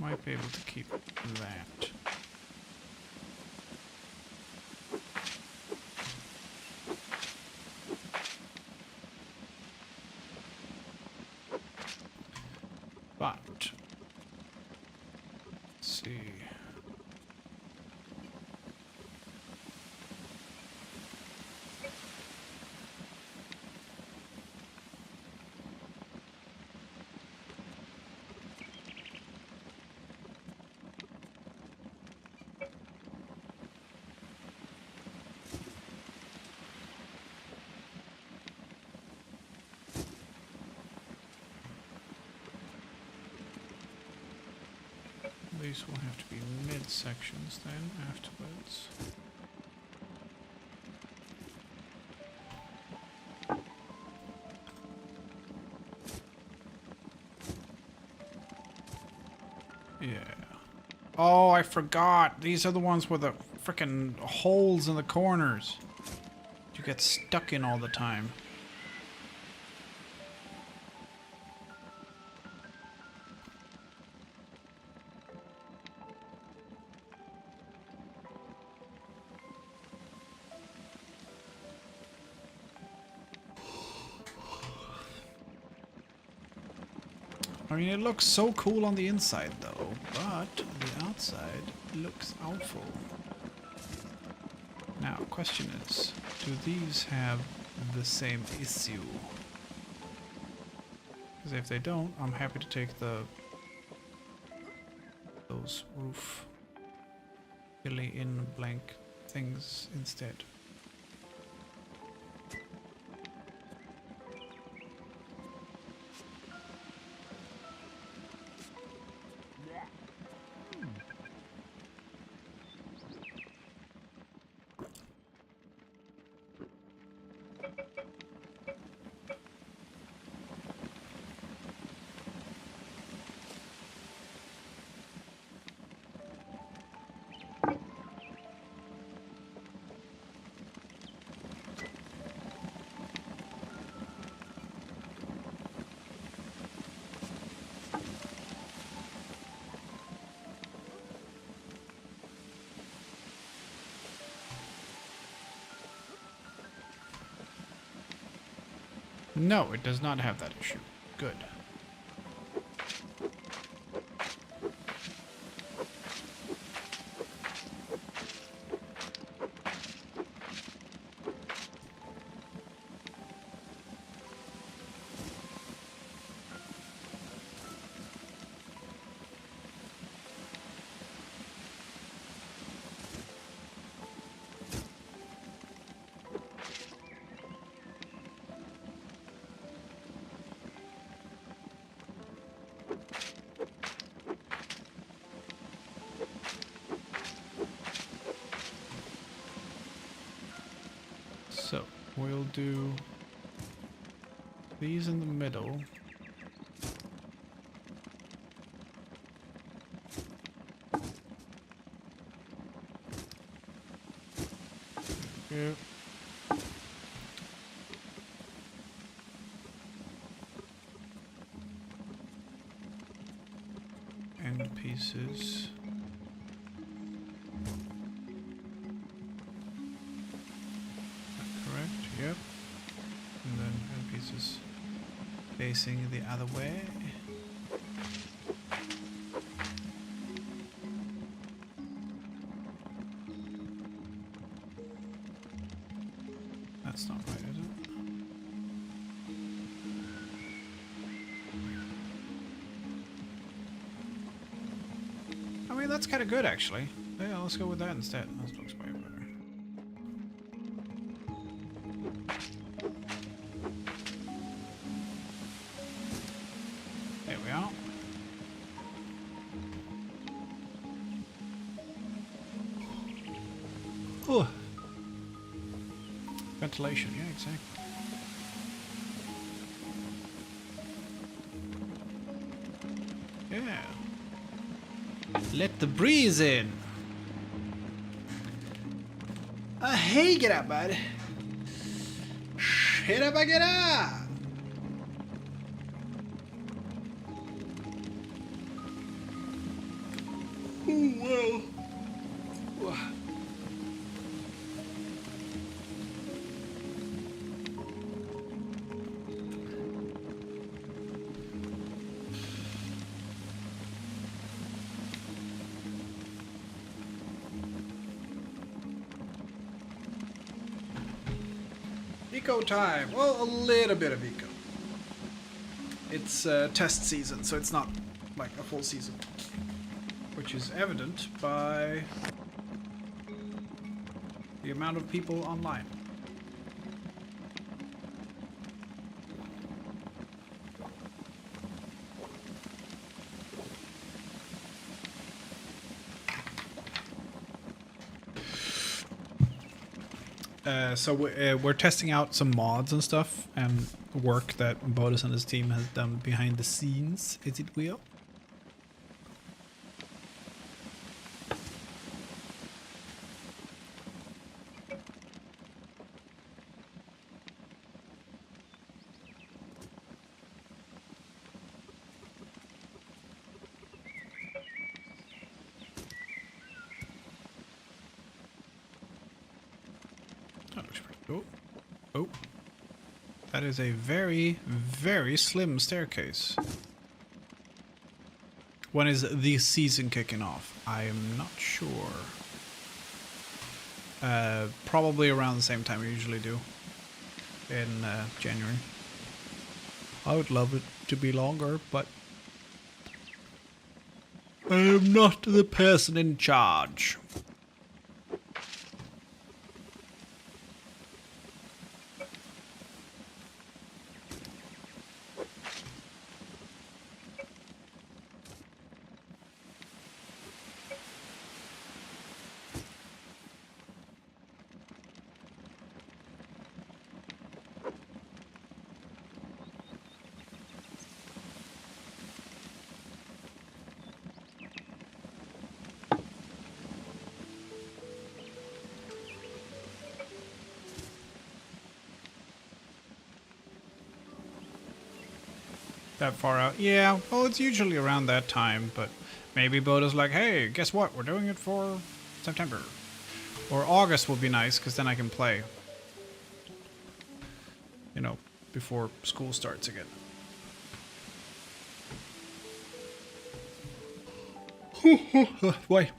Might be able to keep that. But let's see. These will have to be mid-sections then, afterwards. Yeah. Oh, I forgot! These are the ones with the frickin' holes in the corners. You get stuck in all the time. I mean, it looks so cool on the inside, though, but on the outside, it looks awful. Now, question is, do these have the same issue? Because if they don't, I'm happy to take those roof filly in blank things instead. No, it does not have that issue. Good. So, we'll do these in the middle. There we go. End pieces. Yep. And then end pieces facing the other way. That's not right, is it? I mean, that's kind of good, actually. Yeah, let's go with that instead. That looks way better. There we are. Oh. Ventilation, yeah, exactly. Yeah. Let the breeze in. Hey, get up, bud. Get up, get up. Well. Eco time. Well, a little bit of eco. It's test season, so it's not like a full season, which is evident by the amount of people online. So we're testing out some mods and stuff and work that Bodis and his team has done behind the scenes, is it will? That looks pretty cool. Oh. That is a very, very slim staircase. When is the season kicking off? I am not sure. Probably around the same time we usually do. In January. I would love it to be longer, but I am not the person in charge. That far out? Yeah, well, it's usually around that time, but maybe Boda's like, hey, guess what? We're doing it for September. Or August will be nice, because then I can play. You know, before school starts again. Why?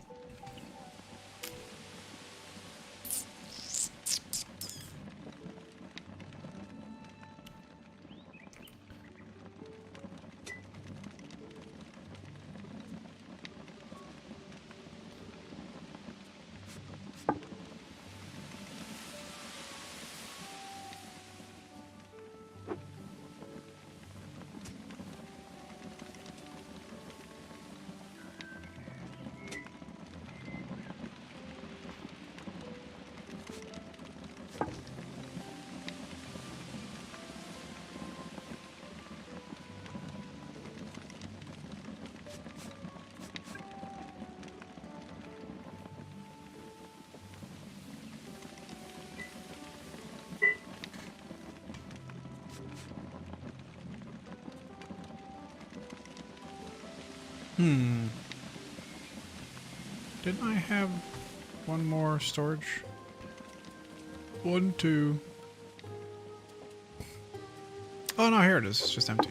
Didn't I have one more storage? 1, 2. Oh no, here it is. It's just empty.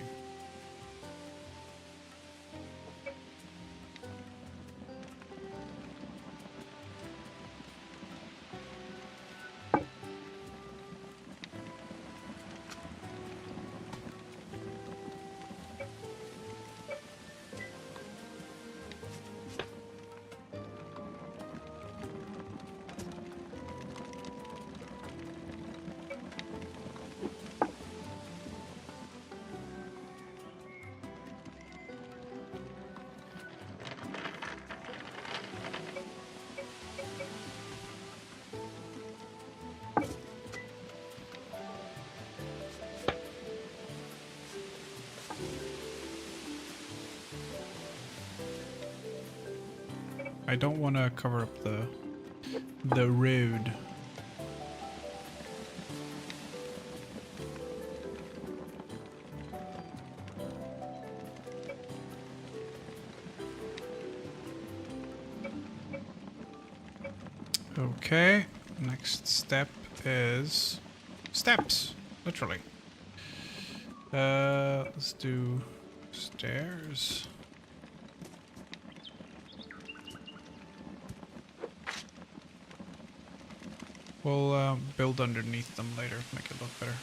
I don't want to cover up the road. Okay, next step is steps, literally. Let's do stairs. We'll build underneath them later, make it look better.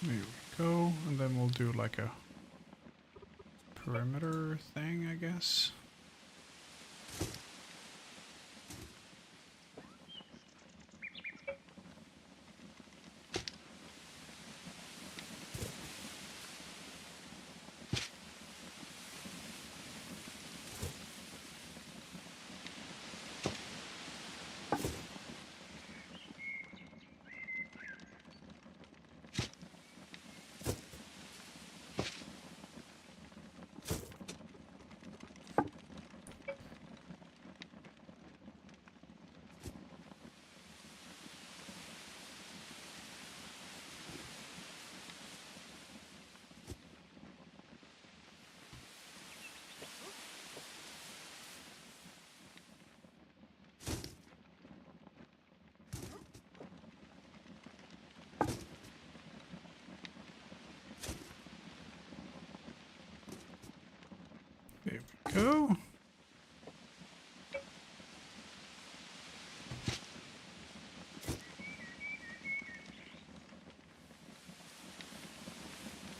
There we go, and then we'll do like a perimeter thing, I guess. There we go.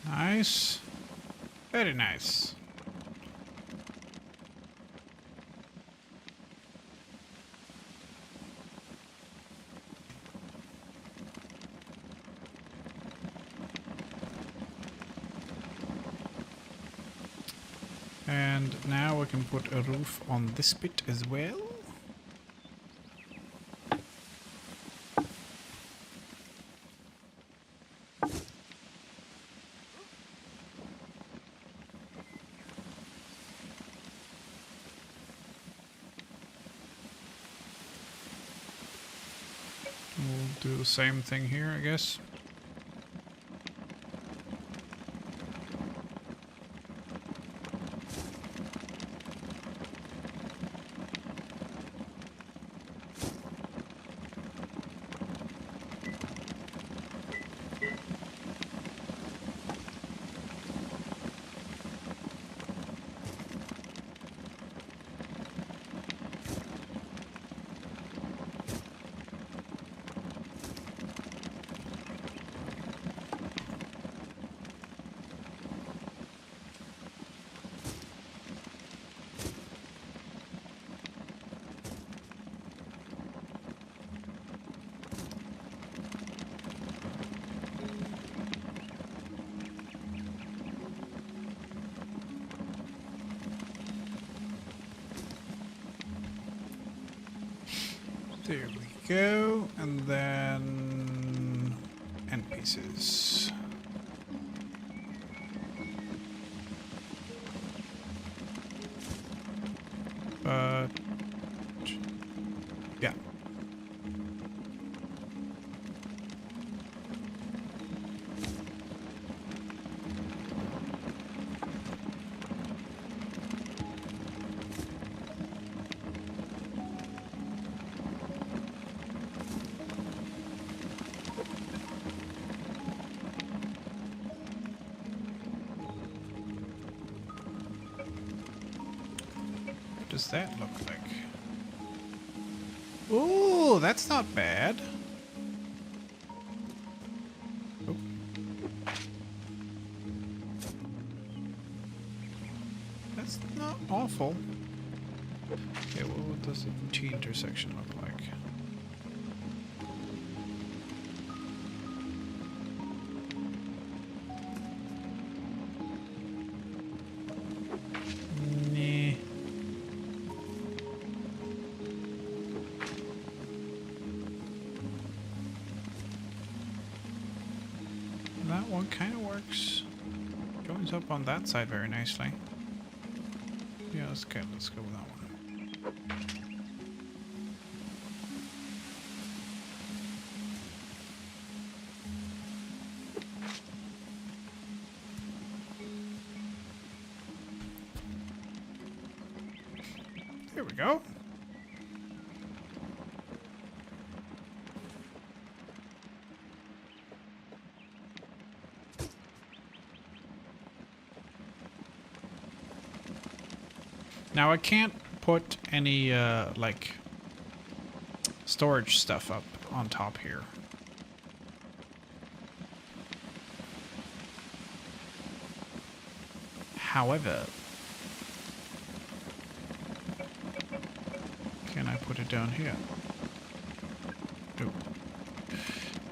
Nice. Very nice. And now we can put a roof on this bit as well. We'll do the same thing here, I guess. There we go, and then end pieces. But yeah. does that look like? Ooh, that's not bad. Oh. That's not awful. Okay, well, what does the T intersection look like? Nah. That one kind of works. Joins up on that side very nicely. Yeah, let's go with that one. There we go. Now I can't put any like storage stuff up on top here. However, can I put it down here? Nope.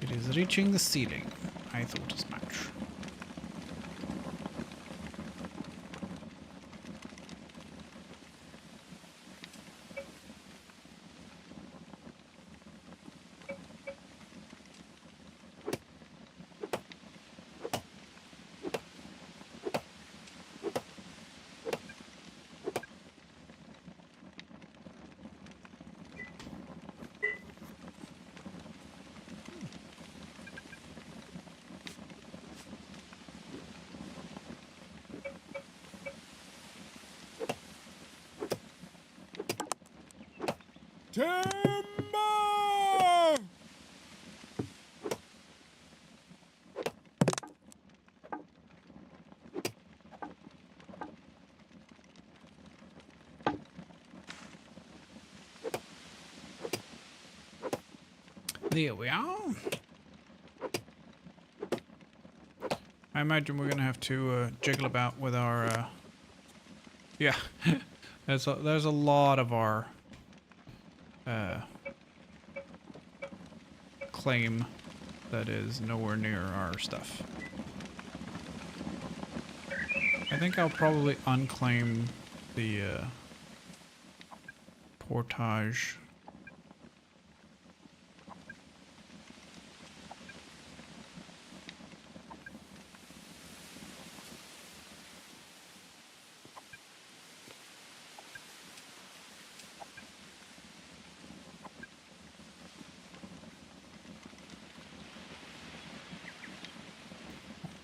It is reaching the ceiling. I thought as much. Timber! There we are. I imagine we're gonna have to jiggle about with our. Yeah, there's a lot of our claim that is nowhere near our stuff. I think I'll probably unclaim the portage.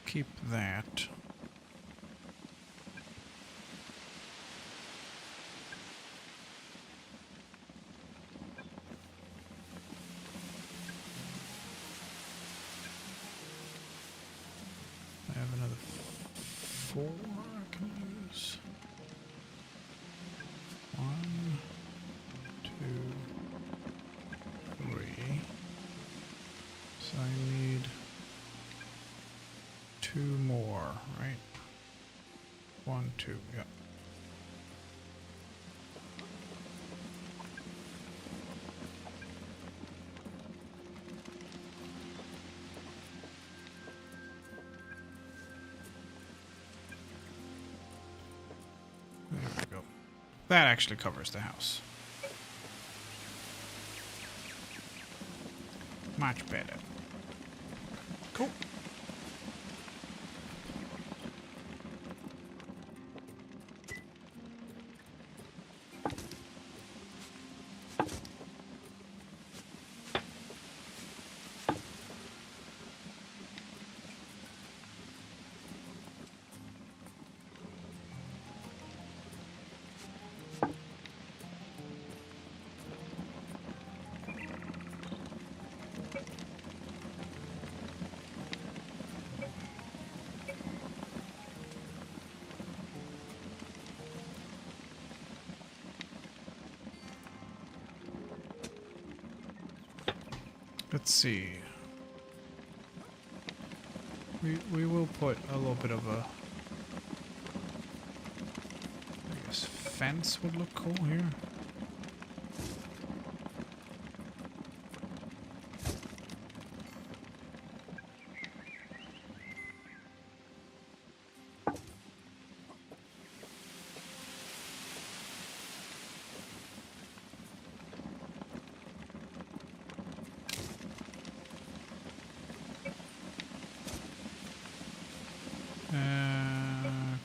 Keep that. I have another 4 I can use. 1, 2, 3. So I need 2 more, right? 1, 2, yeah. There we go. That actually covers the house. Much better. Cool. let's see. We will put a little bit of a, I guess, fence would look cool here.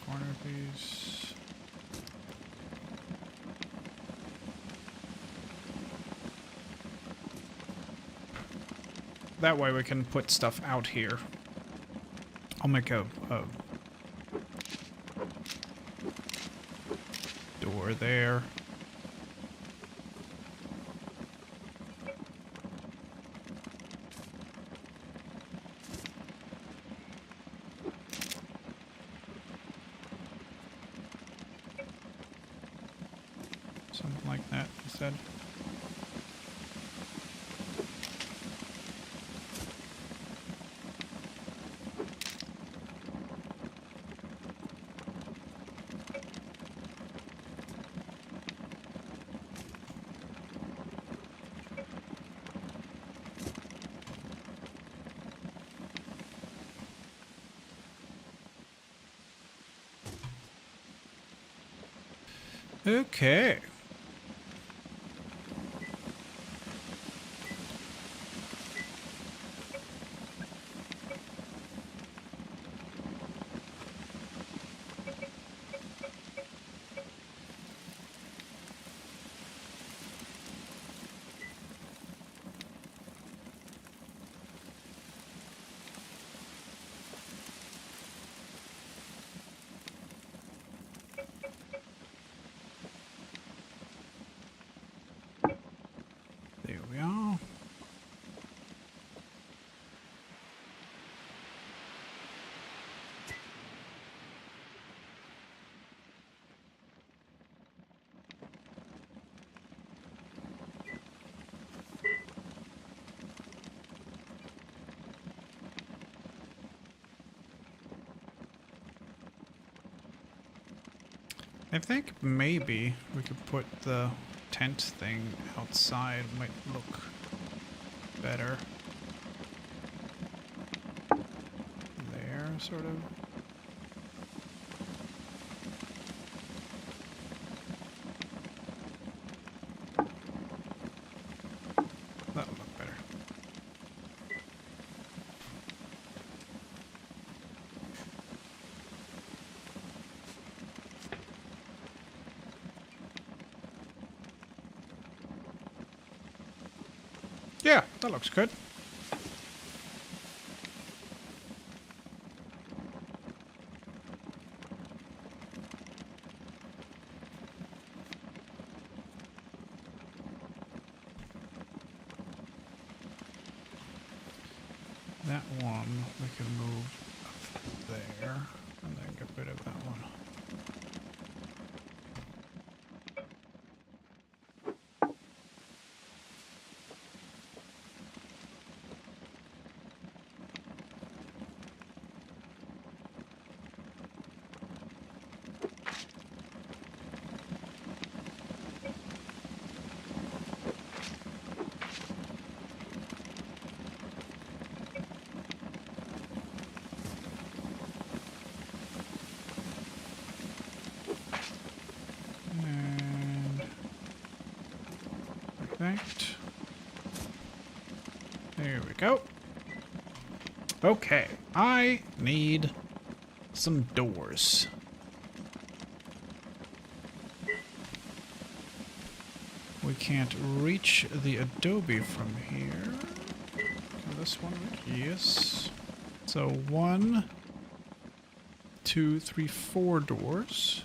Corner piece. That way we can put stuff out here. I'll make a door there. Something like that, you said. Okay. There we are. I think maybe we could put the tent thing outside, might look better. There, sort of. That'll look better. Yeah, that looks good. That one we can move up there and then get rid of that one. Perfect. There we go. Okay, I need some doors. We can't reach the adobe from here. Can this one reach? Yes. So 1, 2, 3, 4 doors.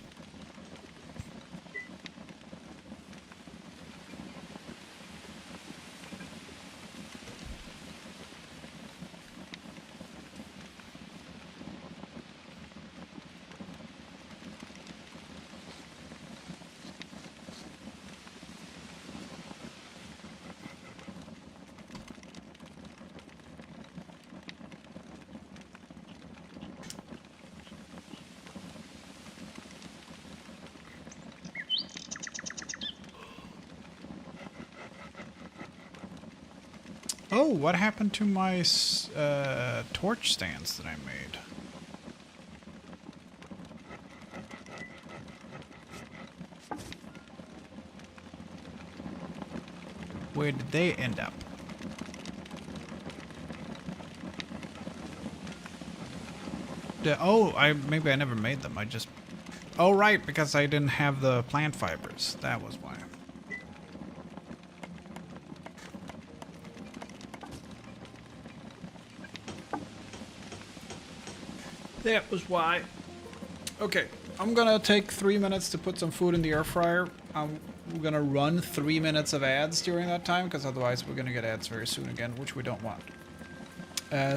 Oh, what happened to my torch stands that I made? Where did they end up? Maybe I never made them. I just... Oh, right, because I didn't have the plant fibers. That was why. That was why. Okay, I'm gonna take 3 minutes to put some food in the air fryer. I'm gonna run 3 minutes of ads during that time, because otherwise we're gonna get ads very soon again, which we don't want.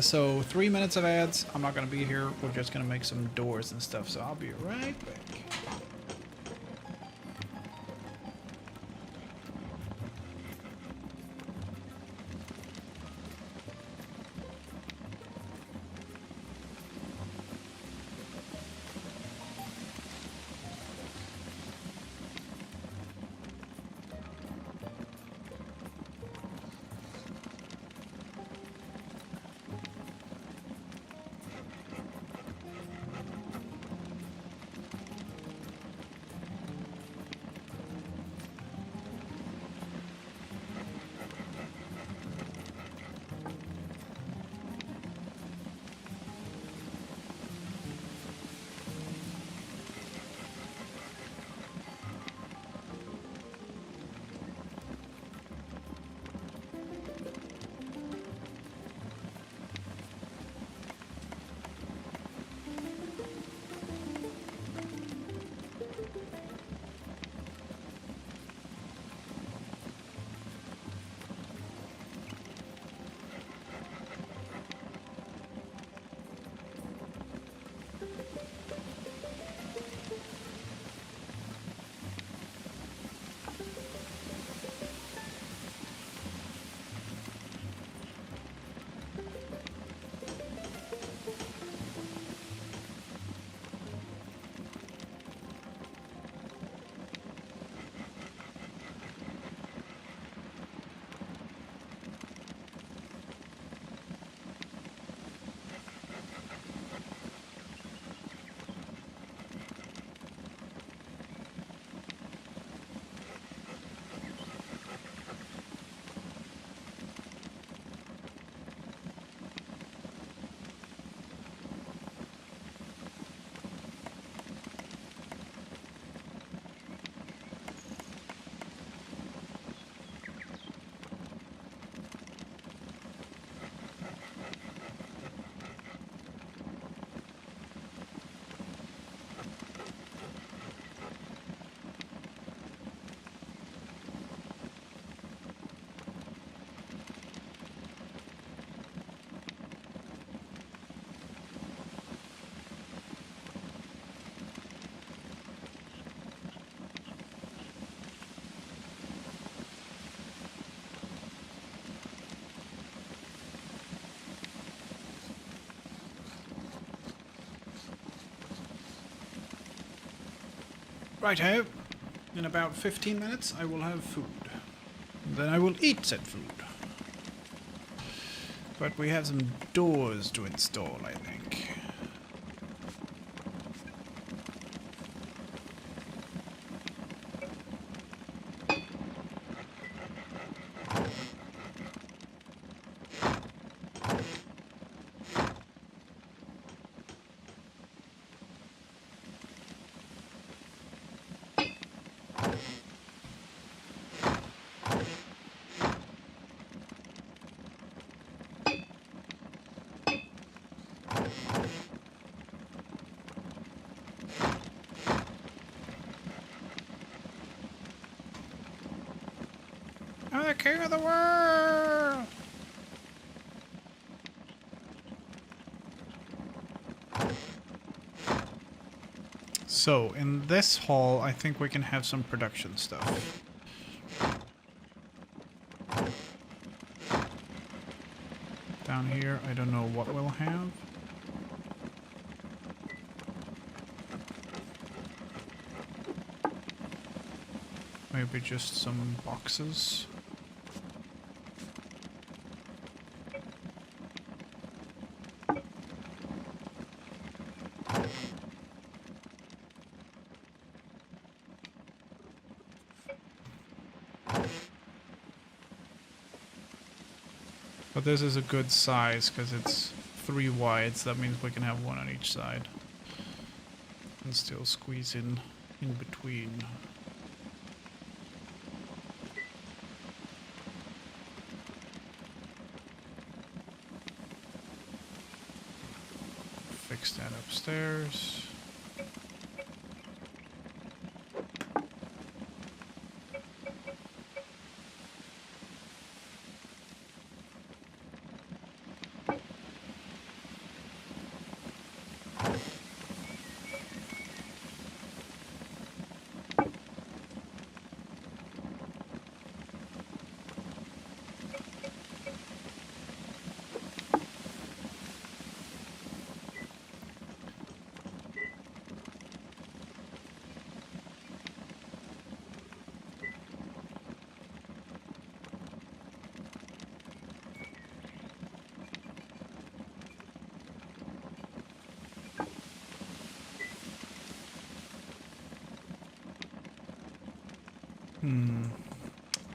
So 3 minutes of ads. I'm not gonna be here. We're just gonna make some doors and stuff, so I'll be right back. Righto. In about 15 minutes, I will have food. Then I will eat said food. But we have some doors to install, I think. I'm the king of the world! So, in this hall, I think we can have some production stuff. Down here, I don't know what we'll have. Maybe just some boxes. this is a good size because it's 3 wide, so that means we can have one on each side. And still squeeze in between. Fix that upstairs.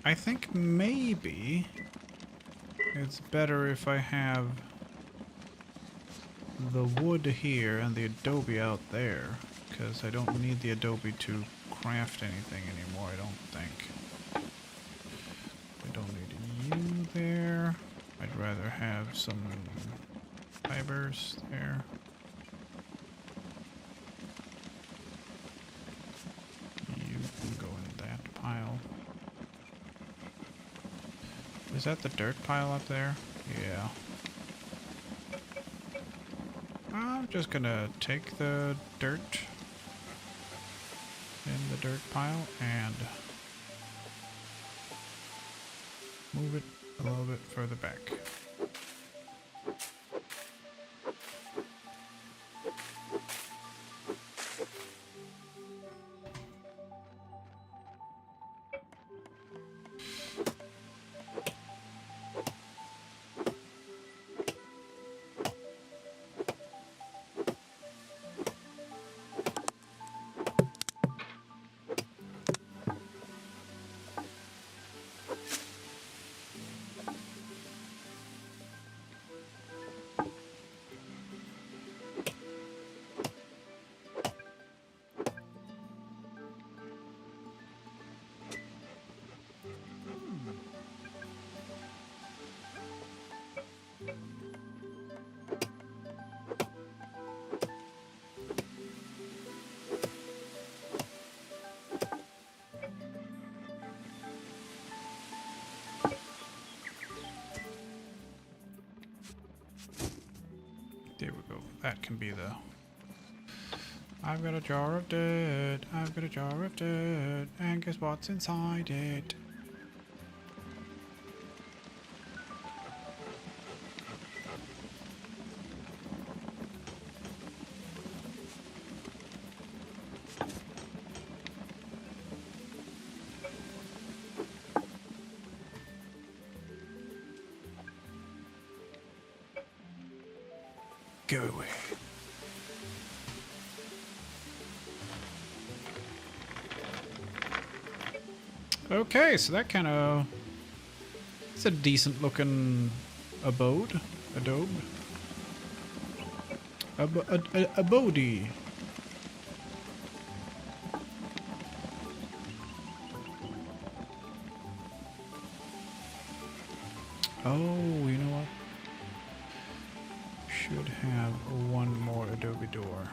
I think maybe it's better if I have the wood here and the adobe out there, because I don't need the adobe to craft anything anymore, I don't think. I don't need you there. I'd rather have some fibers there. You can go in that pile. Is that the dirt pile up there? Yeah. I'm just gonna take the dirt in the dirt pile and move it a little bit further back. There we go. That can be the... I've got a jar of dirt. I've got a jar of dirt. And guess what's inside it? Go away. Okay, so that kind of... It's a decent looking abode. Adobe. Abode. Oh, you know what? Should have one more adobe door.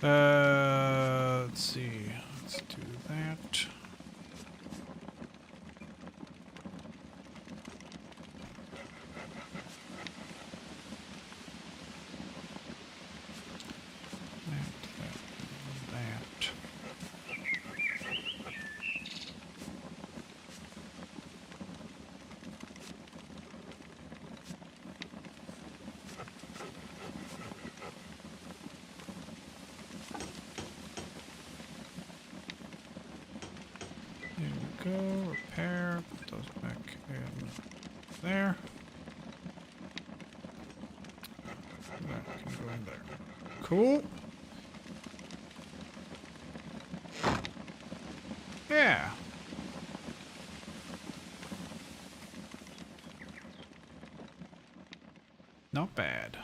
Let's see. Let's do that. That. go. Repair. Put those back in there. That can go in there. Cool. Yeah. Not bad.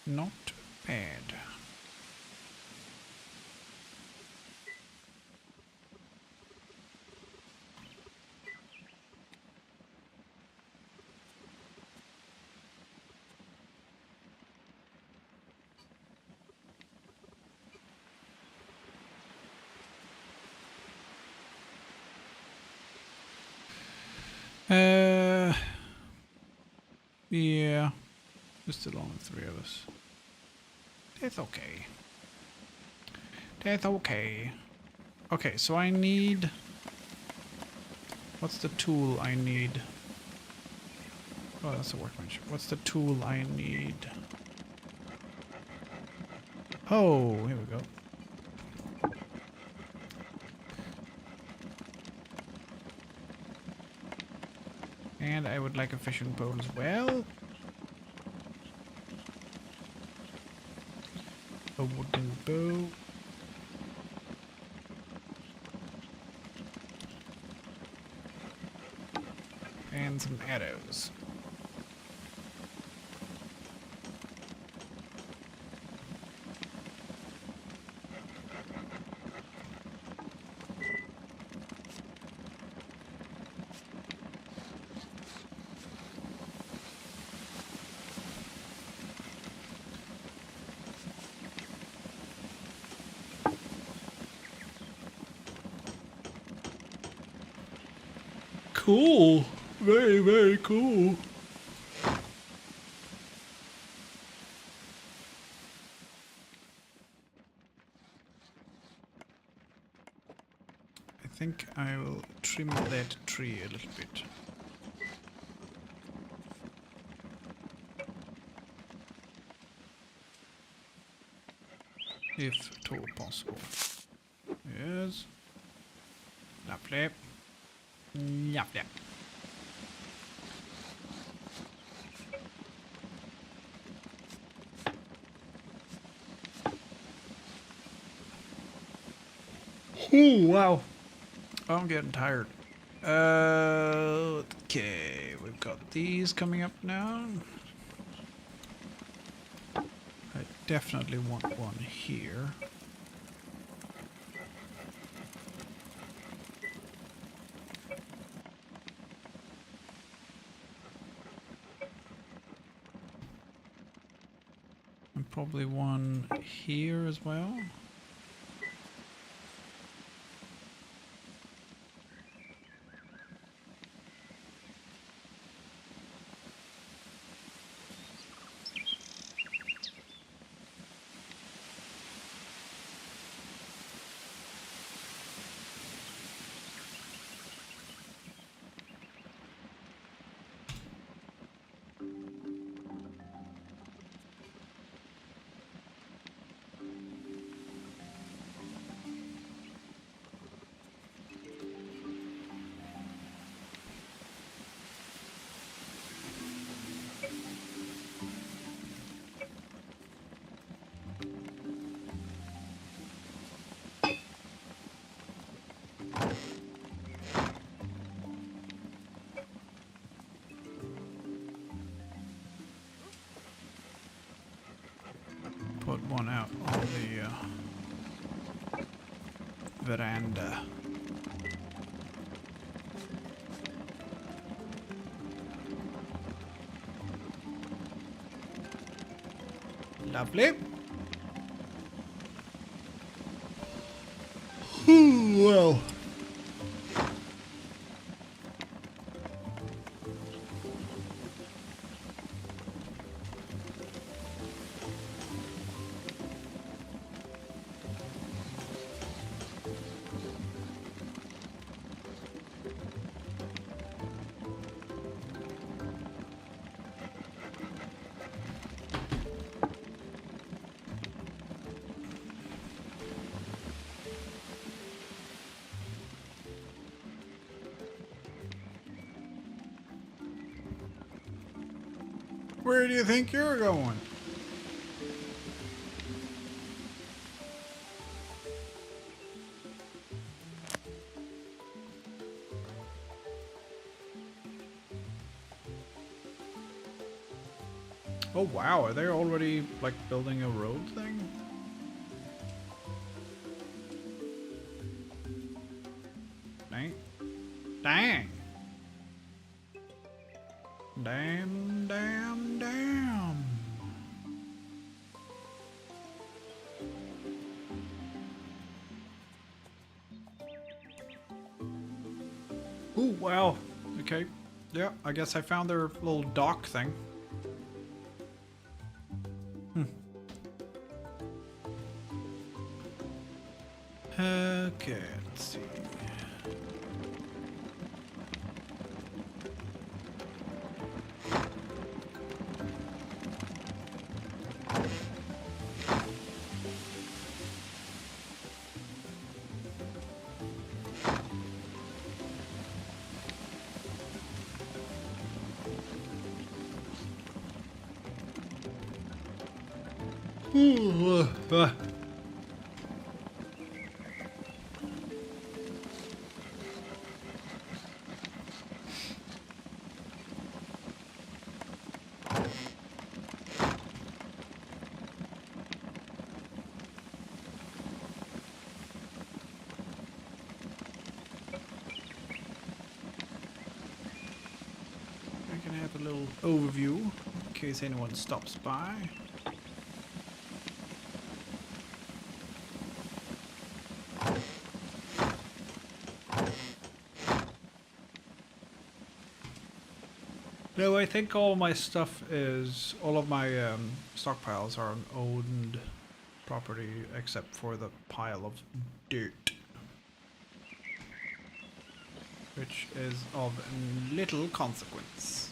Not bad. Yeah. There's still only 3 of us. That's okay. That's okay. Okay, so I need... What's the tool I need? Oh, that's a workbench. What's the tool I need? Oh, here we go. And I would like a fishing pole as well. A wooden bow. And some arrows. Cool. Very, very cool. I think I will trim that tree a little bit. If at all possible. Yes. Lovely. Lovely. Ooh, wow. Oh, I'm getting tired. Okay, we've got these coming up now. I definitely want one here. And probably one here as well. Put one out on the veranda. Lovely. Well. Where do you think you're going? Oh wow, are they already like building a road thing? Dang. Dang. Damn, damn, damn. Ooh, wow. Okay. Yeah, I guess I found their little dock thing. Okay, let's see. Ooh, I can have a little overview in case anyone stops by. No, I think all my stuff is, all of my stockpiles are on owned property except for the pile of dirt, which is of little consequence.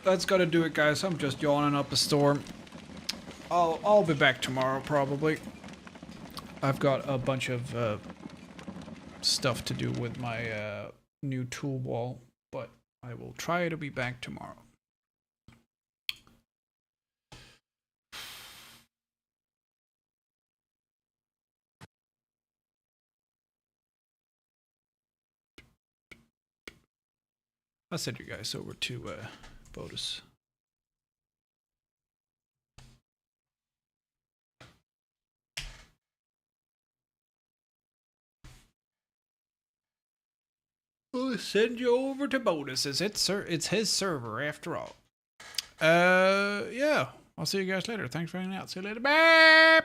That's gotta do it, guys. I'm just yawning up a storm. I'll be back tomorrow probably. I've got a bunch of stuff to do with my new tool wall, but I will try to be back tomorrow. I'll send you guys over to Bodus. We'll send you over to Bodus. It's his server after all. Yeah. I'll see you guys later. Thanks for hanging out. See you later. Bye.